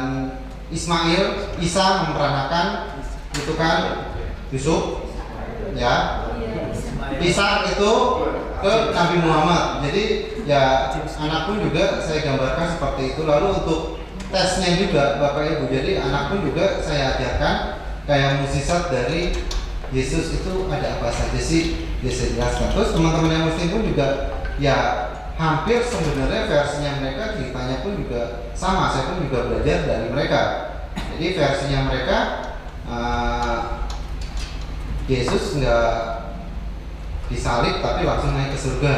Ismail, Isa memperanakan itu kan Yusuf, ya. Isa itu ke Nabi Muhammad. Jadi ya anak pun juga saya gambarkan seperti itu. Lalu untuk tesnya juga Bapak Ibu. Jadi anak pun juga saya ajarkan kayak mukjizat dari Yesus itu ada apa saja sih, dia jelaskan. Terus teman-teman yang Muslim pun juga ya hampir sebenarnya versinya mereka ceritanya pun juga sama. Saya pun juga belajar dari mereka. Jadi versinya mereka Yesus nggak disalib tapi langsung naik ke surga,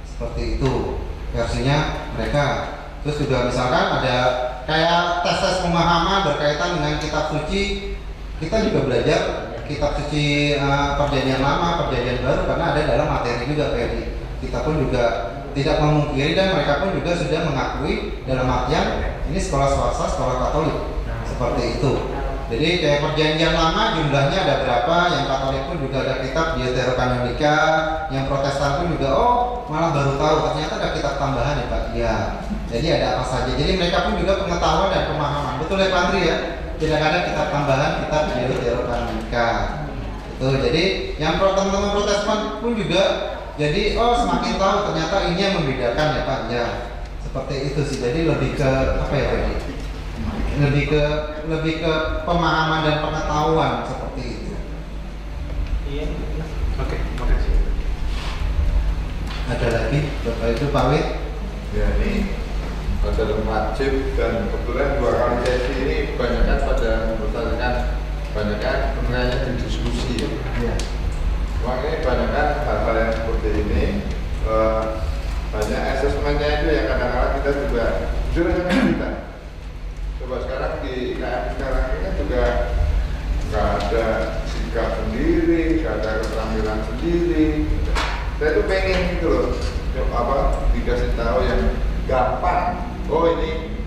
seperti itu versinya mereka. Terus juga misalkan ada kayak tes pemahaman berkaitan dengan kitab suci, kita juga belajar kitab suci Perjanjian Lama, Perjanjian Baru karena ada dalam materi juga Pak. Kita pun juga tidak memungkiri dan mereka pun juga sudah mengakui dalam artian ini sekolah swasta, sekolah Katolik seperti itu. Jadi kayak Perjanjian Lama jumlahnya ada berapa, yang Katolik pun juga ada kitab Deuterokanonika, yang Protestan pun juga malah baru tahu ternyata ada kitab tambahan ya Pak. Iya. Jadi ada apa saja. Jadi mereka pun juga pengetahuan dan pemahaman. Betul ya Pak Andri ya? Tidak ada kitab tambahan, kitab Deuterokanonika. Itu. Jadi yang teman-teman Protestan pun juga jadi semakin tahu ternyata ini yang membedakan ya Pak. Ya. Seperti itu sih. Jadi lebih ke apa ya Pak? Lebih ke pemahaman dan pengetahuan seperti itu. Iya. Oke, makasih. Ada lagi Bapak itu Pak Wid? Ya ini pada wajib dan kebetulan 2 kali sesi ini kebanyakan pada berdasarkan sebenarnya di diskusi. Ya. Makanya kebanyakan hal-hal yang seperti ini banyak asesmennya itu yang kadang-kadang kita juga jujur aja kita. Coba sekarang di IKM sekarang ini juga nggak ada sikap sendiri, nggak ada keterampilan sendiri. Saya tuh pengen gitu loh, dikasih tahu yang gampang. Oh ini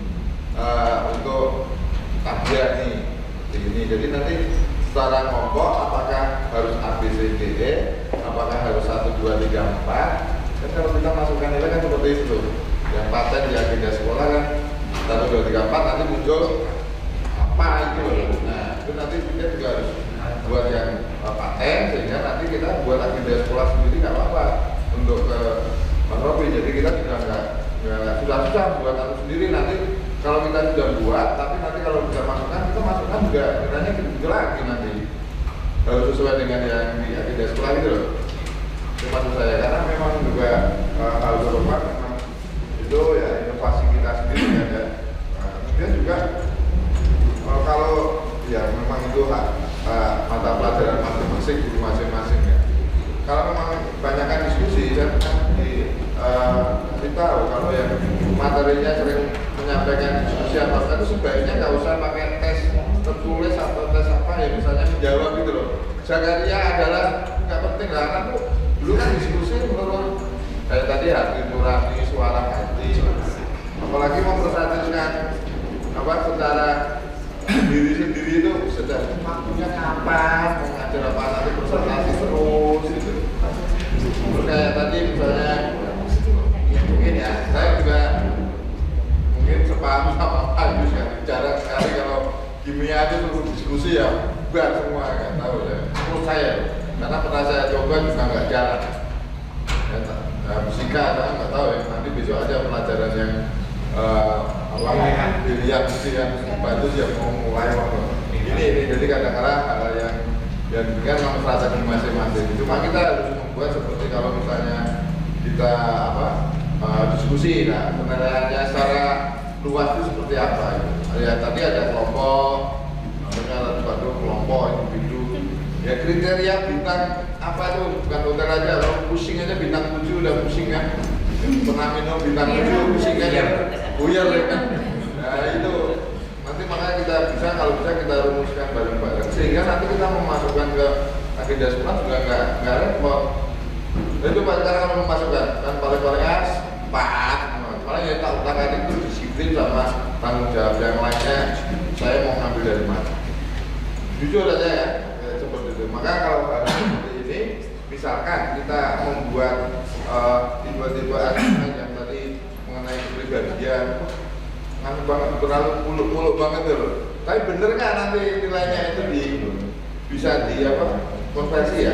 untuk tabiat nih, ini. Jadi nanti secara kelompok apakah harus A, B, C, D, E, apakah harus 1, 2, 3, 4. Kan kalau kita masukkan nilai kan seperti itu. Yang paten di agenda sekolah kan 1, 2, 3, 4 nanti muncul apa itu loh. Nah itu nanti kita juga harus buat yang paten sehingga nanti kita buat agenda sekolah sendiri nggak apa-apa untuk ke Mas Robi. Jadi kita juga nggak susah-susah buat aku sendiri. Nanti kalau kita sudah buat, tapi nanti kalau bisa masukkan, kita masukkan juga kiranya gitu lagi nanti harus sesuai dengan yang di agenda sekolah gitu loh. Itu maksud saya, karena memang juga hal tersebut memang itu ya inovasi kita sendiri ya. Kemudian juga kalau ya memang itu mata pelajaran masing-masing guru masing-masing ya. Kalau memang banyakkan diskusi, saya pernah dikasih tahu kalau yang materinya sering menyampaikan diskusi apa itu sebaiknya nggak usah pakai tes tertulis atau tes apa ya, misalnya menjawab gitu loh. Zakaria adalah nggak penting lah, karena dulu kan diskusi menurut kayak tadi hati nurani, suara hati, apalagi memperhatikan secara diri sendiri itu sedang waktunya kapan mau ngajar apa nanti presentasi terus gitu. Terus kayak tadi misalnya ya mungkin ya saya juga mungkin sepaham sama Pak Yus kan, bicara sekali kalau kimia itu suruh diskusi ya bukan semua nggak tahu ya menurut saya, karena pernah saya coba juga nggak jalan ya, fisika nggak tahu ya, nanti bisa besok aja pelajaran yang pilihan bantu yang mau mulai waktu ini jadi kadang-kadang hal yang kan memang strategi masing-masing. Cuma kita harus membuat seperti kalau misalnya kita diskusi, nah penilaiannya secara luas itu seperti apa gitu. Ya tadi ada kelompok, namanya ada kelompok individu. Ya kriteria bintang apa itu bukan hotel aja, kalau pusing aja bintang 7 udah pusing kan. Pernah minum bintang 7 pusing aja, buyar ya kan. Nah itu nanti makanya kita bisa kalau bisa kita rumuskan bareng-bareng sehingga nanti kita memasukkan ke agenda sekolah juga nggak repot. Itu Pak cara kalau memasukkan kan paling-paling paling ya tak utangkan itu disiplin sama tanggung jawab yang lainnya. Saya mau ngambil dari mana? Jujur aja ya seperti itu. Maka kalau barang seperti ini, misalkan kita membuat tiba-tiba argumen yang tadi mengenai kepribadian, nganu banget terlalu muluk-muluk banget loh. Tapi bener nggak nanti nilainya itu bisa konversi ya,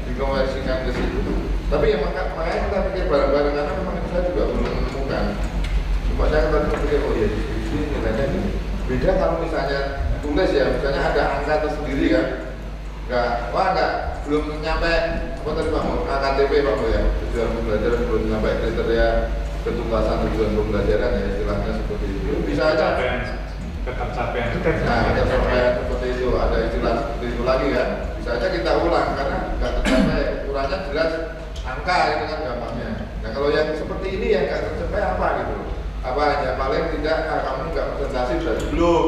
dikonversikan ke situ. Tapi ya makanya kita pikir bareng-bareng karena memang saya juga belum menemukan. Cuma saya tadi pikir oh ya diskusi nilainya ini beda kalau misalnya tulis ya, misalnya ada angka tersendiri kan, belum nyampe apa tadi Pak KTP Pak ya, tujuan pembelajaran belum nyampe kriteria ketuntasan tujuan pembelajaran ya istilahnya seperti itu. Bisa aja ketercapaian seperti itu, ada istilah seperti itu lagi kan. Bisa aja kita ulang karena nggak tercapai, kurangnya jelas angka itu kan gampangnya. Nah kalau yang seperti ini yang nggak tercapai apa gitu? Apa hanya paling tidak kamu nggak presentasi berarti belum.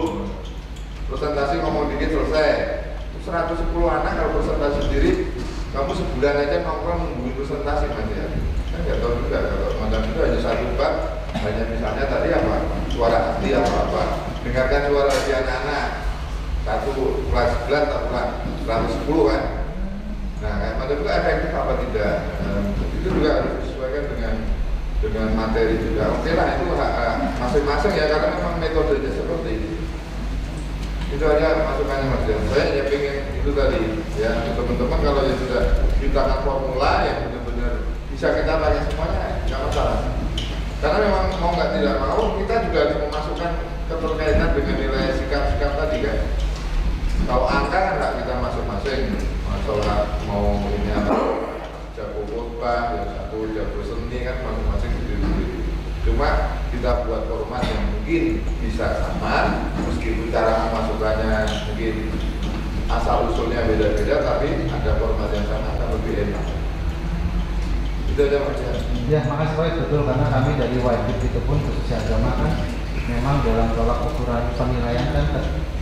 Presentasi ngomong dikit selesai. 110 anak kalau presentasi sendiri kamu sebulan aja nongkrong nungguin presentasi Mas ya. Kan nggak tahu juga kalau macam itu hanya satu bab, hanya misalnya tadi apa suara hati atau apa, dengarkan suara hati anak-anak satu kelas 11 atau kelas 110 kan. Nah kayak macam itu efektif apa tidak? Itu juga harus disesuaikan dengan materi juga. Oke lah itu masing-masing ya karena memang metodenya seperti itu. Itu aja masukannya Mas Jan. Saya ya pengen itu tadi ya teman-teman kalau ya sudah ciptakan formula yang benar-benar bisa kita pakai semuanya nggak masalah. Karena memang mau nggak tidak mau kita juga harus memasukkan keterkaitan dengan nilai sikap-sikap tadi kan. Kalau angka kan nggak kita masing-masing masalah mau ini apa jago khotbah, yang satu jago seni kan masing-masing sendiri-sendiri. Cuma kita buat format yang mungkin bisa sama, meskipun cara memasukkannya mungkin asal usulnya beda-beda, tapi ada format yang sama akan lebih enak. Itu aja Mas. Ya, makasih Pak, betul karena kami dari wajib itu pun khususnya agama kan memang dalam tolak ukuran penilaian kan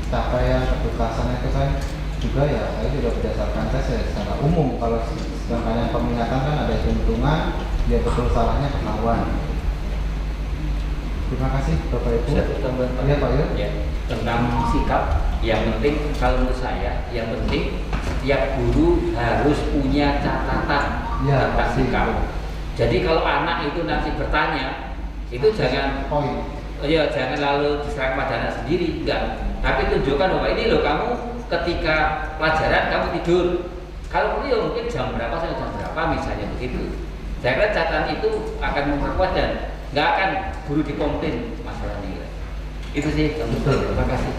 capaian ketuntasan itu kan juga ya saya juga berdasarkan tes ya secara umum. Kalau sedangkan yang peminatan kan ada hitung-hitungan ya betul salahnya ketahuan. Terima kasih Bapak Ibu. Satu tambahan Ya Pak ya, tentang sikap yang penting kalau menurut saya yang penting setiap guru harus punya catatan ya, tentang sikap. Jadi kalau anak itu nanti bertanya itu jangan jangan lalu diserahkan pada anak sendiri, enggak. Tapi tunjukkan bahwa ini loh kamu ketika pelajaran kamu tidur. Kalau beliau mungkin jam berapa sampai jam berapa misalnya begitu. Saya kira catatan itu akan memperkuat dan nggak akan guru dikomplain masalah nilai. Itu sih. Betul. Terima kasih.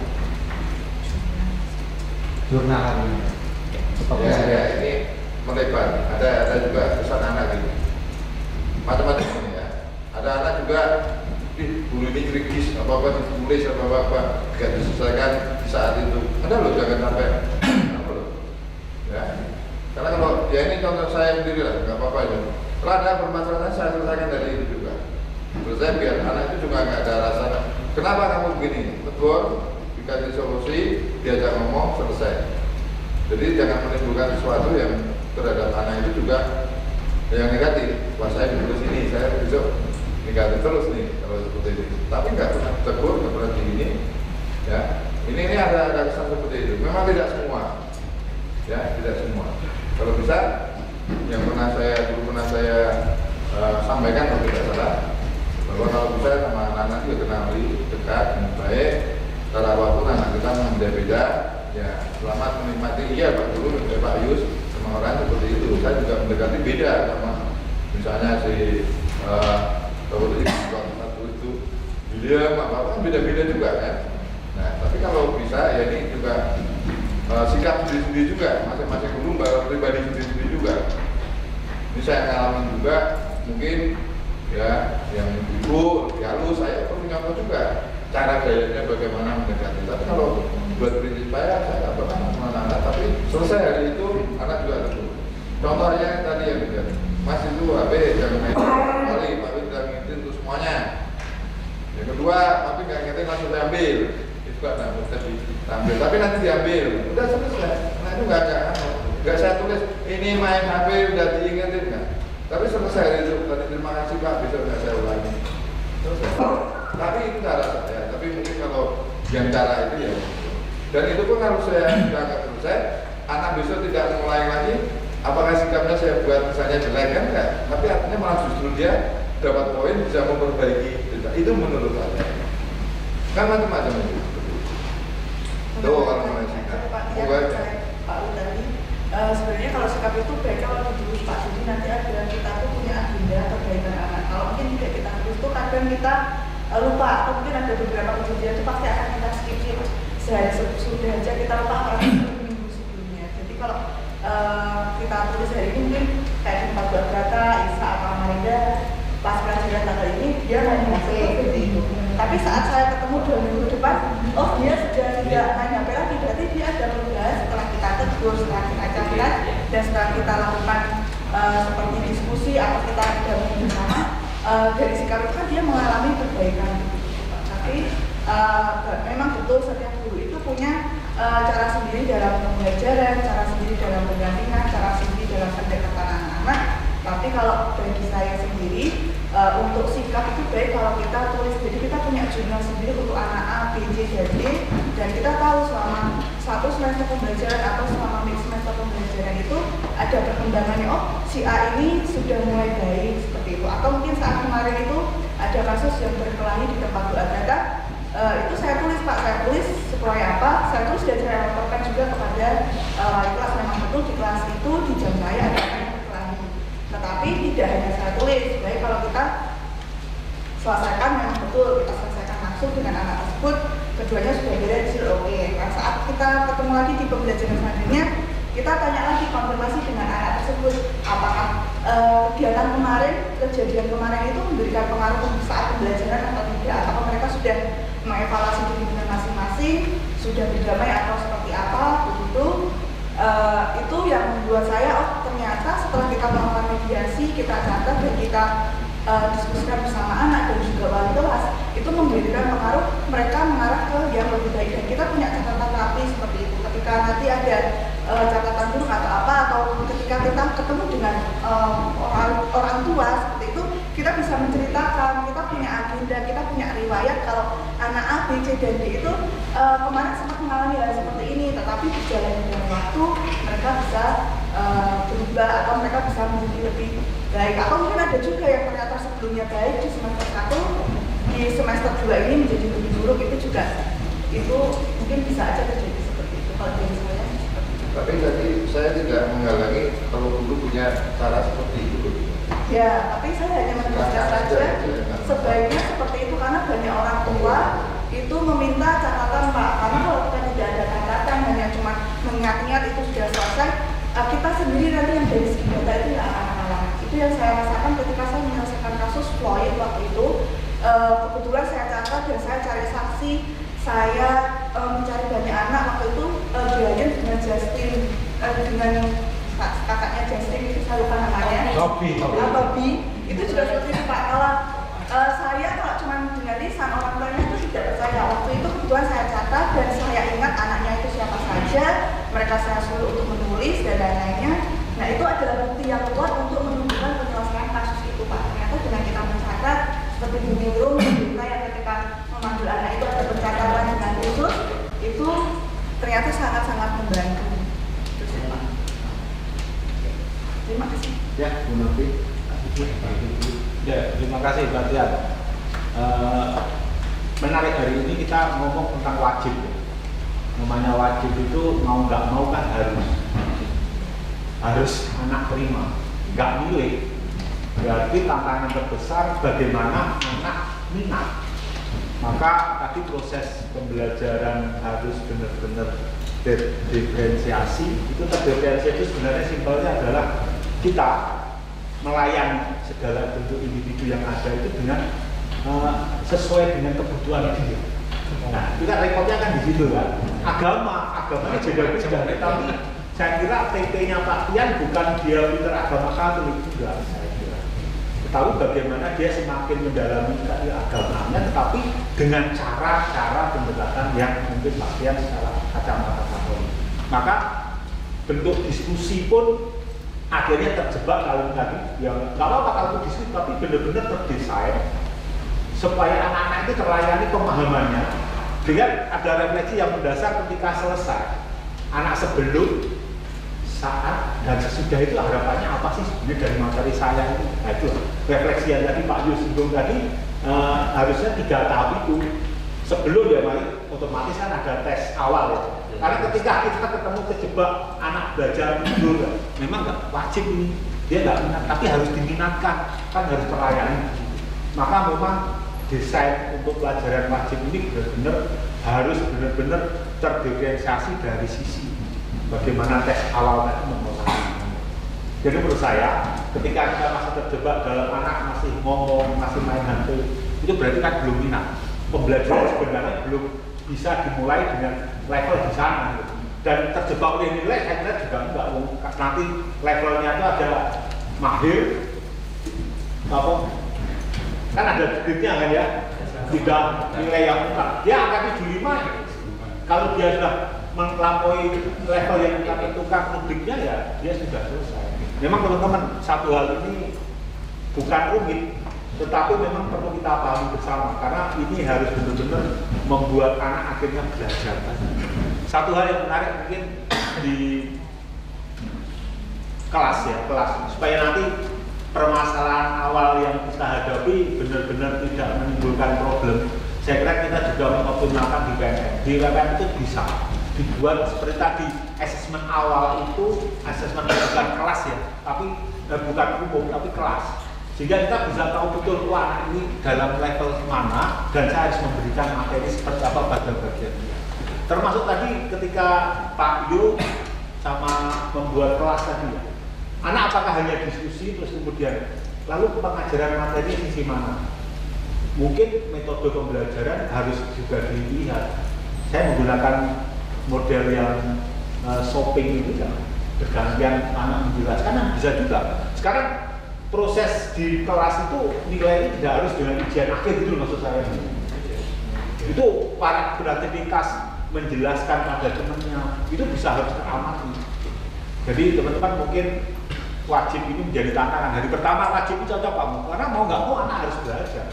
Jurnal hari ini. Ya, ini melebar. Ada juga pesan anak gitu. Macam-macam ya. Ada anak juga guru ini kritis apa-apa ditulis apa-apa nggak diselesaikan di saat itu. Ada loh jangan sampai apa loh. Ya. Karena kalau ya ini contoh saya sendiri lah, nggak apa-apa ya. Kalau ada permasalahan saya selesaikan dari itu juga. Menurut saya biar anak itu juga nggak ada rasa kenapa kamu begini, tegur, dikasih solusi, diajak ngomong, selesai. Jadi jangan menimbulkan sesuatu yang terhadap anak itu juga yang negatif. Wah saya ditulis ini, saya besok negatif terus nih kalau seperti ini. Tapi nggak pernah tegur, nggak pernah begini. Ya, ini ada kesan seperti itu. Memang tidak semua, ya tidak semua. Kalau bisa, yang pernah saya sampaikan kalau tidak salah. Bahwa kalau bisa sama anak-anak juga kenali dekat dengan baik, cara apapun anak kita beda-beda, ya selamat menikmati iya Pak Guru dan Pak Yus sama orang seperti itu. Saya juga mendekati beda sama misalnya si kalau itu satu itu William apa kan beda-beda juga kan. Nah tapi kalau bisa ya ini juga sikap sendiri-sendiri juga, masing-masing guru pribadi sendiri-sendiri juga. Ini saya ngalamin juga, mungkin ya yang ibu lebih halus, saya perlu nyontoh juga cara gayanya bagaimana mendekati. Tapi kalau buat prinsip saya nggak pernah anak-anak, tapi selesai hari itu anak juga tentu. Contohnya tadi yang benar, Mas itu HP jangan main kali, tapi jangan ngintin untuk semuanya. Yang kedua, tapi nggak ngintin langsung diambil, itu kan bisa diambil, tapi nanti diambil, udah selesai. Nah itu nggak saya tulis ini main HP udah diingetin nggak. Tapi selesai itu tadi terima kasih Pak, bisa nggak saya ulangi. Selesai. Tapi itu cara saya. Tapi mungkin kalau yang cara itu ya. Dan itu pun harus saya agak selesai. Anak besok tidak mulai lagi. Apakah sikapnya saya buat misalnya jelek kan enggak? Tapi artinya malah justru dia dapat poin bisa memperbaiki. Itu menurut saya. Kan macam-macam itu. Tuh kalau mulai sikap. Pak Utari. Sebenarnya kalau sikap itu baik kalau ditulis Pak Sudi nanti ada kita tuh punya agenda perbaikan anak. Kalau mungkin tidak kita tulis tuh kadang kita lupa atau mungkin ada beberapa kejadian itu pasti akan kita skip sehari sudah aja kita lupa apalagi minggu sebelumnya. Jadi kalau kita tulis hari ini mungkin kayak di tempat buat kata Isa atau Marinda pas pelajaran tanggal ini dia nanya HP seperti itu. Tapi saat saya ketemu 2 minggu depan, oh dia sudah tidak nanya HP lagi, berarti dia ada perubahan setelah kita tegur, setelah kita catat dan setelah kita lakukan seperti diskusi atau kita dampingi bersama. Dari sikap itu kan dia mengalami perbaikan. Tapi memang betul setiap guru itu punya cara sendiri dalam pembelajaran, cara sendiri dalam pendampingan, cara sendiri dalam pendekatan anak-anak. Tapi kalau bagi saya sendiri untuk sikap itu baik kalau kita tulis. Jadi kita punya jurnal sendiri untuk anak A, B, C, dan D. Dan kita tahu selama 1 semester pembelajaran atau selama mix semester pembelajaran itu ada perkembangannya. Oh, si A ini sudah mulai baik seperti itu. Atau mungkin saat kemarin itu ada kasus yang berkelahi di tempat doa data. Itu saya tulis Pak, saya tulis supaya apa? Saya tulis dan saya laporkan juga kepada kelas. Memang betul di kelas itu di jam saya ada yang berkelahi. Tetapi tidak hanya saya tulis, baik kalau kita selesaikan memang betul kita selesaikan langsung dengan anak tersebut, keduanya sudah beres, oke. Nah, saat kita ketemu lagi di pembelajaran selanjutnya, kita tanya lagi konfirmasi dengan anak tersebut, apakah kegiatan kemarin, kejadian kemarin itu memberikan pengaruh saat pembelajaran atau tidak, atau mereka sudah mengevaluasi diri dengan masing-masing, sudah berdamai atau seperti apa, begitu. Itu yang membuat saya, oh ternyata setelah kita melakukan mediasi, kita catat dan kita diskusikan bersama anak dan juga wali kelas, itu memberikan pengaruh mereka mengarah ke yang lebih baik. Dan kita punya catatan rapi seperti itu. Ketika nanti ada catatan buruk atau apa, atau ketika kita ketemu dengan orang tua seperti itu, kita bisa menceritakan, kita punya agenda, kita punya riwayat kalau anak A, B, C, dan D itu kemarin sempat mengalami hal seperti ini, tetapi berjalan dengan waktu mereka bisa berubah atau mereka bisa menjadi lebih baik. Atau mungkin ada juga yang ternyata sebelumnya baik di semester 1, di semester 2 ini menjadi lebih buruk, itu juga itu mungkin bisa aja terjadi seperti itu kalau dari saya. Tapi tadi saya tidak menghalangi kalau guru punya cara seperti itu. Ya, tapi saya hanya menegaskan saja sebaiknya seperti itu karena banyak orang tua itu meminta catatan Pak. Karena kalau kita tidak ada catatan, hanya cuma mengingat-ingat itu sudah selesai, kita sendiri nanti yang dari segi data itu nggak akan kalah. Itu yang saya rasakan ketika saya menyelesaikan kasus Floyd waktu itu. Kebetulan saya catat dan saya cari saksi, saya mencari banyak anak waktu itu belajar dengan Justin, dengan kakaknya Justin itu saya lupa namanya. Bobby. Itu juga seperti itu Pak. Saya kalau cuma dengan lisan orang tuanya itu tidak percaya. Waktu itu kebetulan saya catat dan saya ingat anaknya itu siapa saja. Mereka saya suruh untuk menulis dan lain-lainnya. Nah itu adalah bukti yang kuat untuk menunjukkan penyelesaian kasus itu Pak. Ternyata dengan kita mencatat seperti Bu Nurul, kita yang ketika memanggil anak itu ada pencatatan dengan khusus, itu ternyata sangat-sangat membantu. Terima kasih. Ya, Bu Novi. Ya, terima kasih Mbak Tian. Menarik hari ini kita ngomong tentang wajib. Namanya wajib itu mau nggak mau kan harus anak terima, nggak milih. Berarti tantangan terbesar bagaimana anak minat. Maka tadi proses pembelajaran harus benar-benar terdiferensiasi. Itu terdiferensiasi itu sebenarnya simpelnya adalah kita melayani segala bentuk individu yang ada itu dengan sesuai dengan kebutuhan dia. Nah, itu kan repotnya kan di situ kan. Agamanya beda-beda, tapi saya kira TP-nya Pak Tian bukan dia pinter agama Katolik juga, saya kira. Tahu bagaimana dia semakin mendalami agamanya, tetapi dengan cara-cara pendekatan yang mungkin Pak Tian secara kacamata Katolik. Maka bentuk diskusi pun akhirnya terjebak kalau tadi, ya nggak apa-apa kalau diskusi, tapi benar-benar terdesain supaya anak-anak itu terlayani pemahamannya dengan ada refleksi yang mendasar ketika selesai. Anak sebelum, saat, dan sesudah itu harapannya apa sih sebenarnya dari materi saya itu. Nah itu refleksi yang tadi Pak Yus singgung tadi, harusnya 3 tahap itu. Sebelum ya mari otomatis kan ada tes awal ya. Karena ketika kita ketemu terjebak anak belajar tidur, memang nggak wajib ini, dia nggak minat, tapi harus diminatkan, kan harus terlayani. Maka memang desain untuk pelajaran wajib ini benar-benar harus benar-benar terdiferensiasi dari sisi bagaimana tes awal tadi mempengaruhi. Jadi menurut saya, ketika kita masih terjebak dalam anak masih ngomong, masih main hantu, itu berarti kan belum minat. Pembelajaran sebenarnya belum bisa dimulai dengan level di sana. Gitu. Dan terjebak oleh nilai, saya kira juga enggak. Nanti levelnya itu ada mahir, apa? Kan ada debitnya kan ya, tidak nilai yang mutlak. Dia angka 75, kalau dia sudah melampaui level yang kita tentukan rubriknya ya dia sudah selesai. Memang teman-teman, satu hal ini bukan rumit, tetapi memang perlu kita pahami bersama karena ini harus benar-benar membuat anak akhirnya belajar. Satu hal yang menarik mungkin di kelas ya, supaya nanti permasalahan awal yang kita hadapi benar-benar tidak menimbulkan problem. Saya kira kita juga mengoptimalkan di PNM. Di PNM itu bisa dibuat seperti tadi, asesmen awal itu asesmen bukan kelas ya, tapi bukan umum tapi kelas. Sehingga kita bisa tahu betul anak ini dalam level mana dan saya harus memberikan materi seperti apa pada bagian dia. Termasuk tadi ketika Pak Yo sama membuat kelas tadi ya. Anak apakah hanya diskusi terus kemudian lalu pengajaran materi sisi mana? Mungkin metode pembelajaran harus juga dilihat. Saya menggunakan model yang shopping itu kan bergantian anak menjelaskan bisa juga. Sekarang proses di kelas itu nilainya tidak harus dengan ujian akhir gitu maksud saya. Itu para beraktivitas menjelaskan pada temannya itu bisa harus teramati. Jadi teman-teman mungkin wajib ini menjadi tantangan. Hari pertama wajib itu cocok kamu, karena mau nggak mau anak harus belajar.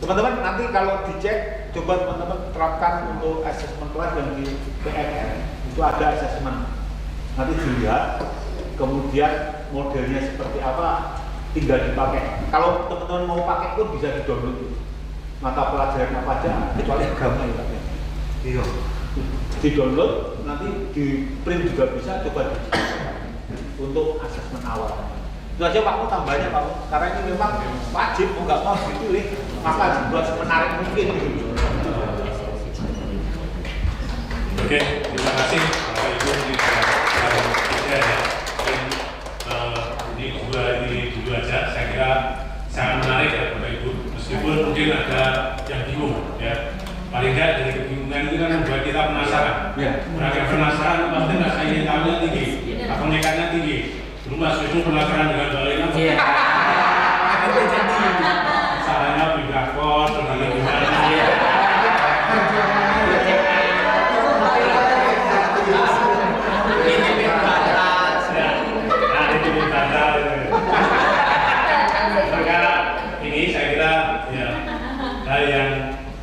Teman-teman nanti kalau dicek, coba teman-teman terapkan untuk asesmen kelas yang di PNM itu ada asesmen. Nanti dilihat, kemudian modelnya seperti apa, tinggal dipakai. Kalau teman-teman mau pakai pun bisa di-download. Mata pelajaran apa aja, kecuali agama ya Pak. Iya. Di-download, nanti di print juga bisa, coba dipakai untuk asesmen awal. Itu aja Pak, tambahnya Pak, karena ini memang wajib, mau nggak mau dipilih, maka dibuat semenarik mungkin. Oke, terima kasih Bapak Ibu ini dulu aja. Saya kira sangat menarik ya Bapak Ibu. Meskipun mungkin ada yang bingung ya. Paling nggak dari kebingungan itu kan membuat kita penasaran. Berakhir penasaran, pasti rasa ingin tahunya tinggi, apa nekatnya tinggi. Dulu Mas Wisnu penasaran dengan Balena. Iya. Salahnya bidrakor, salahnya gimana? Ini saya kira ya hal yang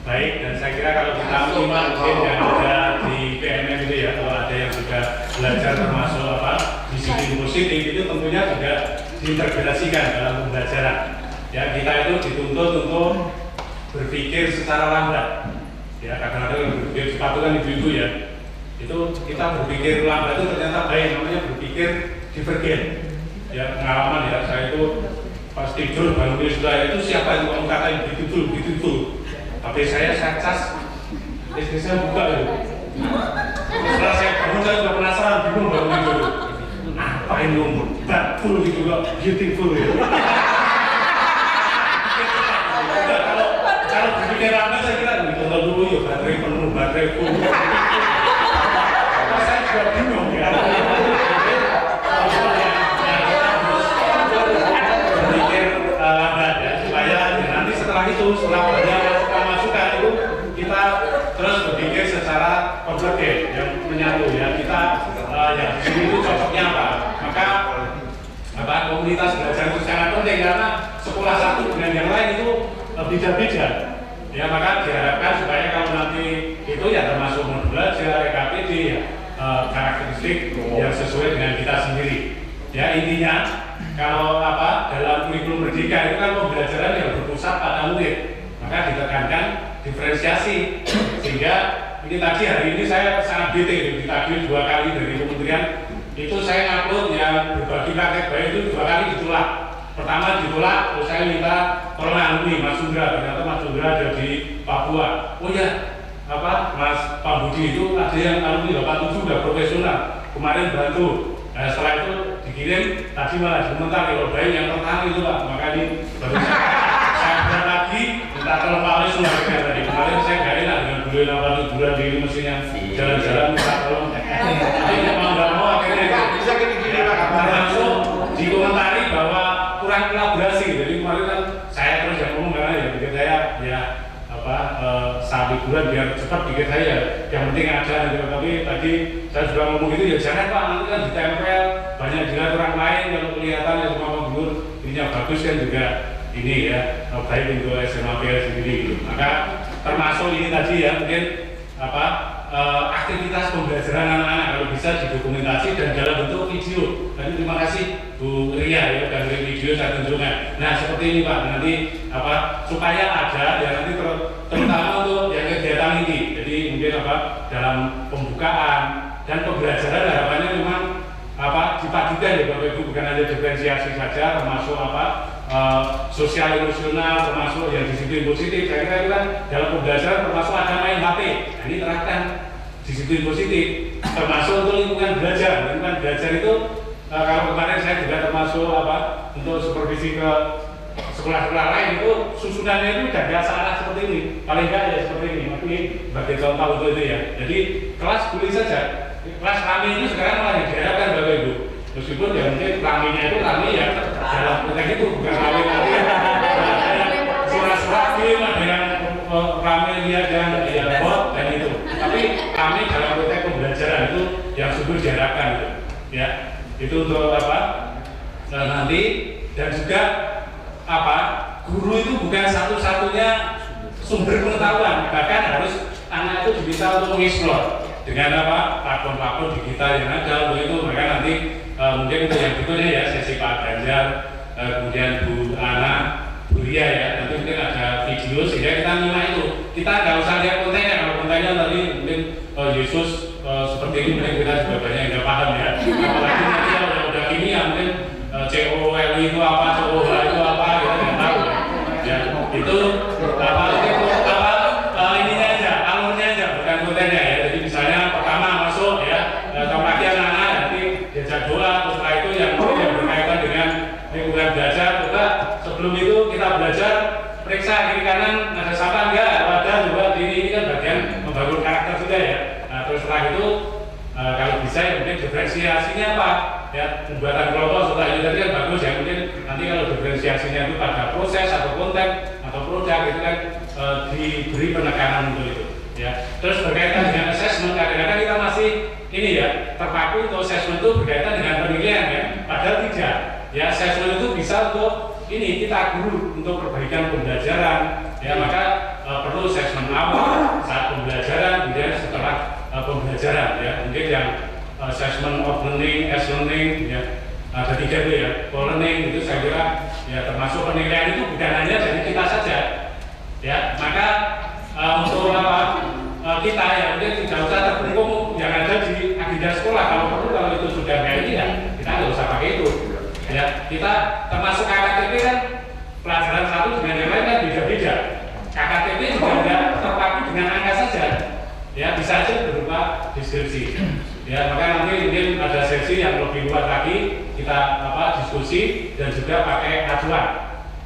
baik dan saya kira kalau kita menyimak mungkin yang ada di PNM itu ya, kalau ada yang sudah belajar termasuk apa disiplin positif itu tentunya juga diintegrasikan dalam pembelajaran. Ya kita itu dituntut untuk berpikir secara lambat. Ya kadang-kadang berpikir sepatu kan ibu-ibu ya. Itu kita berpikir lambat itu ternyata baik, namanya berpikir divergen. Ya pengalaman ya, saya itu tidur bangun sudah itu siapa yang kamu katain begitu. Tapi saya cas, istri saya buka itu. Setelah saya bangun saya sudah penasaran, bingung bangun tidur. Ngapain lu betul gitu loh, beautiful ya. Kalau berpikir apa saya kira tonton dulu ya baterai penuh, baterai full. Saya juga bingung ya. Berpikir lambat ya supaya nanti setelah itu setelah masukan itu kita terus berpikir secara objektif yang menyatu ya kita yang di sini itu cocoknya apa. Maka komunitas belajar itu sangat penting karena sekolah satu dengan yang lain itu beda-beda. Ya maka diharapkan supaya kalau nanti itu ya termasuk modul belajar, EKPD ya karakteristik yang sesuai dengan kita sendiri. Ya intinya kalau dalam kurikulum merdeka itu kan pembelajaran yang berpusat pada murid, maka ditekankan diferensiasi sehingga ini tadi hari ini saya sangat bete ditagih 2 kali dari kementerian itu saya ngupload yang berbagi praktek baik itu 2 kali ditolak. Pertama ditolak, terus saya minta tolong alumni Mas Sundra, ternyata Mas Sundra ada di Papua. Oh ya, Mas Pak Budi itu ada yang alumni 87 udah profesional, kemarin bantu. Nah, setelah itu dikirim, tadi malah komentar kalau baik yang pertama itu Pak, maka ini baru saya bilang lagi minta tolong Pak Alex Sundra tadi. Kemarin saya gak enak dengan beliau yang 87 di mesinnya jalan-jalan minta tolong. Akhirnya nggak mau akhirnya Bisa gini-gini Pak. termasuk dikomentari bahwa kurang kolaborasi. Jadi kemarin kan saya terus yang ngomong karena ya pikir saya ya saat liburan biar cepat pikir saya yang penting ada gitu. Tapi tadi saya juga ngomong gitu ya jangan Pak, nanti kan ditempel banyak dilihat orang lain kalau kelihatan ya semua gubernur ininya bagus kan juga ini ya baik untuk SMA PL sendiri gitu. Maka termasuk ini tadi ya mungkin aktivitas pembelajaran anak-anak kalau bisa didokumentasi dan dalam bentuk video. Dan terima kasih Bu Ria ya dari video saya tunjukkan. Nah seperti ini Pak, nanti supaya ada ya nanti terutama untuk yang kegiatan ini. Jadi mungkin dalam pembukaan dan pembelajaran harapannya memang dipadukan ya Bapak Ibu, bukan hanya diferensiasi saja, termasuk sosial emosional, termasuk yang disiplin positif. Saya kira itu kan dalam pembelajaran termasuk ada main HP. Nah, ini terapkan disiplin positif, termasuk untuk lingkungan belajar. Lingkungan belajar itu kalau kemarin saya juga termasuk untuk supervisi ke sekolah-sekolah lain itu susunannya itu tidak salah seperti ini, paling enggak ya seperti ini. Tapi sebagai contoh untuk itu ya. Jadi kelas boleh saja. Kelas rame itu sekarang malah diharapkan Bapak Ibu. Meskipun ya mungkin ramenya itu rame ya dalam konteks itu bukan rame nanti surat-surat film ada yang rame lihat yang bot dan itu. Tapi rame dalam konteks pembelajaran itu yang sungguh diharapkan gitu. Ya itu untuk nanti dan juga guru itu bukan satu-satunya sumber pengetahuan, bahkan harus anak itu diminta untuk mengeksplor dengan platform-platform digital yang ada untuk itu. Maka nanti mungkin untuk yang berikutnya ya sesi Pak Ganjar, kemudian Bu Ana, Bu Ria ya, nanti mungkin ada video sehingga kita nyimak itu. Kita nggak usah lihat kontennya, kalau kontennya tadi mungkin Yesus seperti ini mungkin kita juga banyak yang nggak paham ya. Apalagi nanti kalau udah kimia mungkin COL itu apa, COH itu apa, kita nggak tahu ya. Itu ininya aja, alurnya aja, bukan kontennya ya. Jadi misalnya pertama masuk ya, pagi anak-anak nanti diajak doa, terus setelah itu yang berkaitan dengan lingkungan belajar. Juga sebelum itu kita belajar periksa kiri kanan ada siapa enggak, ada juga ini kan bagian membangun karakter juga ya. Nah terus setelah itu kalau bisa ya mungkin diferensiasinya apa ya, pembuatan kelompok setelah itu tadi kan bagus ya, mungkin nanti kalau diferensiasinya itu pada proses atau konten atau produk itu kan diberi penekanan untuk itu ya. Terus berkaitan dengan assessment, kadang-kadang kita masih ini ya terpaku untuk assessment itu berkaitan dengan penilaian ya, padahal tidak ya. Assessment itu bisa untuk ini kita guru untuk perbaikan pembelajaran ya, maka perlu assessment awal saat pembelajaran, kemudian setelah pembelajaran ya. Mungkin yang assessment of learning, as learning ya, ada 3 itu ya. For learning itu saya kira ya termasuk penilaian itu bukan hanya dari kita saja ya. Maka untuk kita ya mungkin tidak usah terkungkung yang ada di agenda sekolah. Kalau perlu, kalau itu sudah kayak ini ya kita nggak usah pakai itu ya. Kita termasuk KKTP kan pelajaran satu dengan yang lain kan beda-beda. KKTP juga tidak terpaku dengan angka saja, ya bisa aja berupa deskripsi. Ya, maka nanti mungkin ada sesi yang lebih luas lagi kita diskusi dan juga pakai acuan.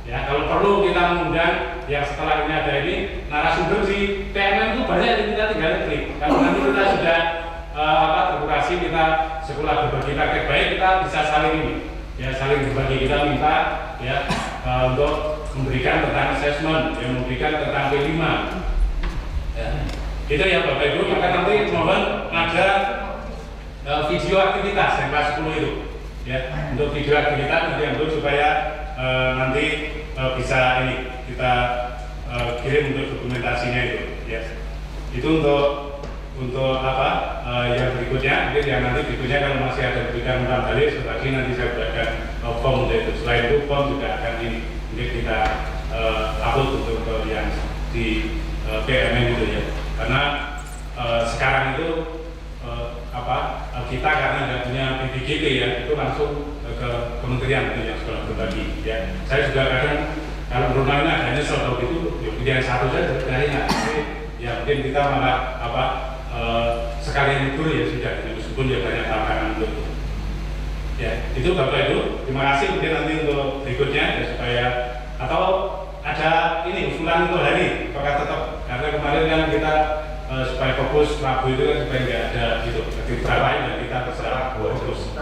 Ya, kalau perlu kita mengundang yang setelah ini ada ini narasumber di PMM itu banyak yang kita tinggal klik. Kalau nanti kita sudah terkurasi, kita sekolah berbagi praktek baik, kita bisa saling ini, ya saling berbagi, kita minta ya untuk memberikan tentang assessment, yang memberikan tentang P5. Ya. Itu ya Bapak Ibu, maka nanti mohon ada video aktivitas yang kelas 10 itu, ya untuk video aktivitas nanti untuk supaya nanti bisa ini kita kirim untuk dokumentasinya itu, ya. Itu untuk yang berikutnya, mungkin yang nanti berikutnya kalau masih ada berikan umpan balik sebagai nanti saya buatkan form untuk itu. Selain itu form juga akan ini mungkin kita upload untuk yang di PMN itu ya. Karena sekarang itu kita karena nggak punya PBGP ya, itu langsung ke kementerian itu yang sekolah berbagi ya. Saya juga kadang kalau normalnya hanya soal itu yang satu saja dari ya mungkin kita malah sekalian libur ya sudah, meskipun ya banyak tantangan untuk itu. Ya itu Bapak Ibu, terima kasih. Mungkin nanti untuk berikutnya ya supaya atau ada ini usulan untuk hari apakah tetap, karena kemarin kan kita supaya fokus Rabu itu kan supaya nggak ada gitu berapa dan kita terserah fokus.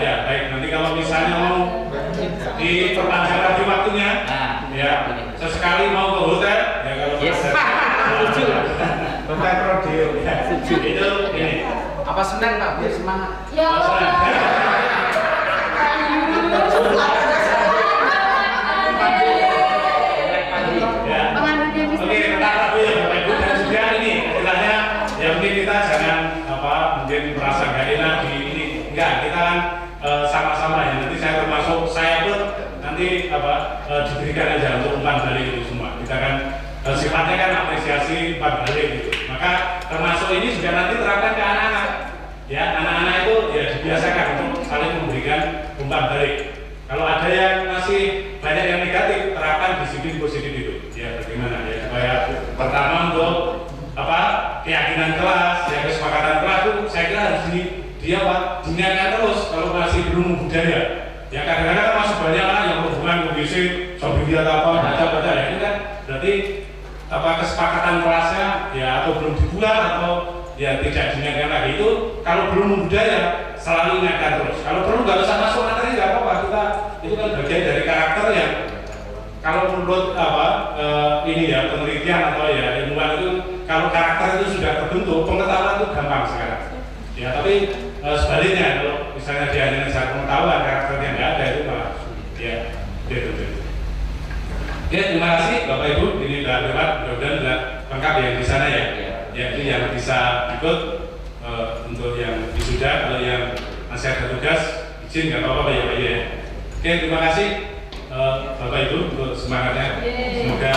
Ya baik, nanti kalau misalnya mau diperpanjang lagi waktunya, ya sesekali mau ke hotel ya kalau hotel Prodeo itu ini Apa Senin Pak biar semangat? Ya. Oke, kita Rabu ya Bapak Ibu, dan juga ini istilahnya ya mungkin kita jangan mungkin merasa gak enak di ini, enggak, kita kan sama-sama ya, nanti saya termasuk saya pun nanti diberikan aja untuk umpan balik itu semua. Kita kan sifatnya kan apresiasi umpan balik gitu. Maka termasuk ini juga nanti terapkan ke anak-anak. Ya, anak-anak itu ya dibiasakan untuk saling memberikan umpan balik. Kalau ada yang masih banyak yang negatif, terapkan disiplin positif itu. Ya, bagaimana ya supaya pertama untuk keyakinan kelas, ya kesepakatan kelas itu saya kira harus diniatkan terus kalau masih belum budaya. Ya kadang-kadang kan masih banyak anak yang berhubungan kondisi sambil dia baca-baca ya itu kan berarti kesepakatan kelasnya ya atau belum dibuat atau ya tidak diniatkan lagi. Itu kalau belum budaya selalu ingatkan terus. Kalau perlu nggak usah masuk materi nggak apa-apa, kita itu kan bagian dari karakter yang kalau menurut ini ya penelitian atau ya ilmuwan itu kalau karakter itu sudah terbentuk, pengetahuan itu gampang sekarang. Ya tapi sebaliknya kalau misalnya dia hanya ngejar pengetahuan, karakternya nggak ada itu malah ya gitu. Oke, terima kasih Bapak Ibu, ini sudah lewat, mudah-mudahan sudah lengkap ya di sana ya. Ya itu yang bisa ikut untuk yang wisuda, kalau yang masih ada tugas izin nggak apa-apa ya Pak ya. Oke, terima kasih Bapak Ibu untuk semangatnya. Semoga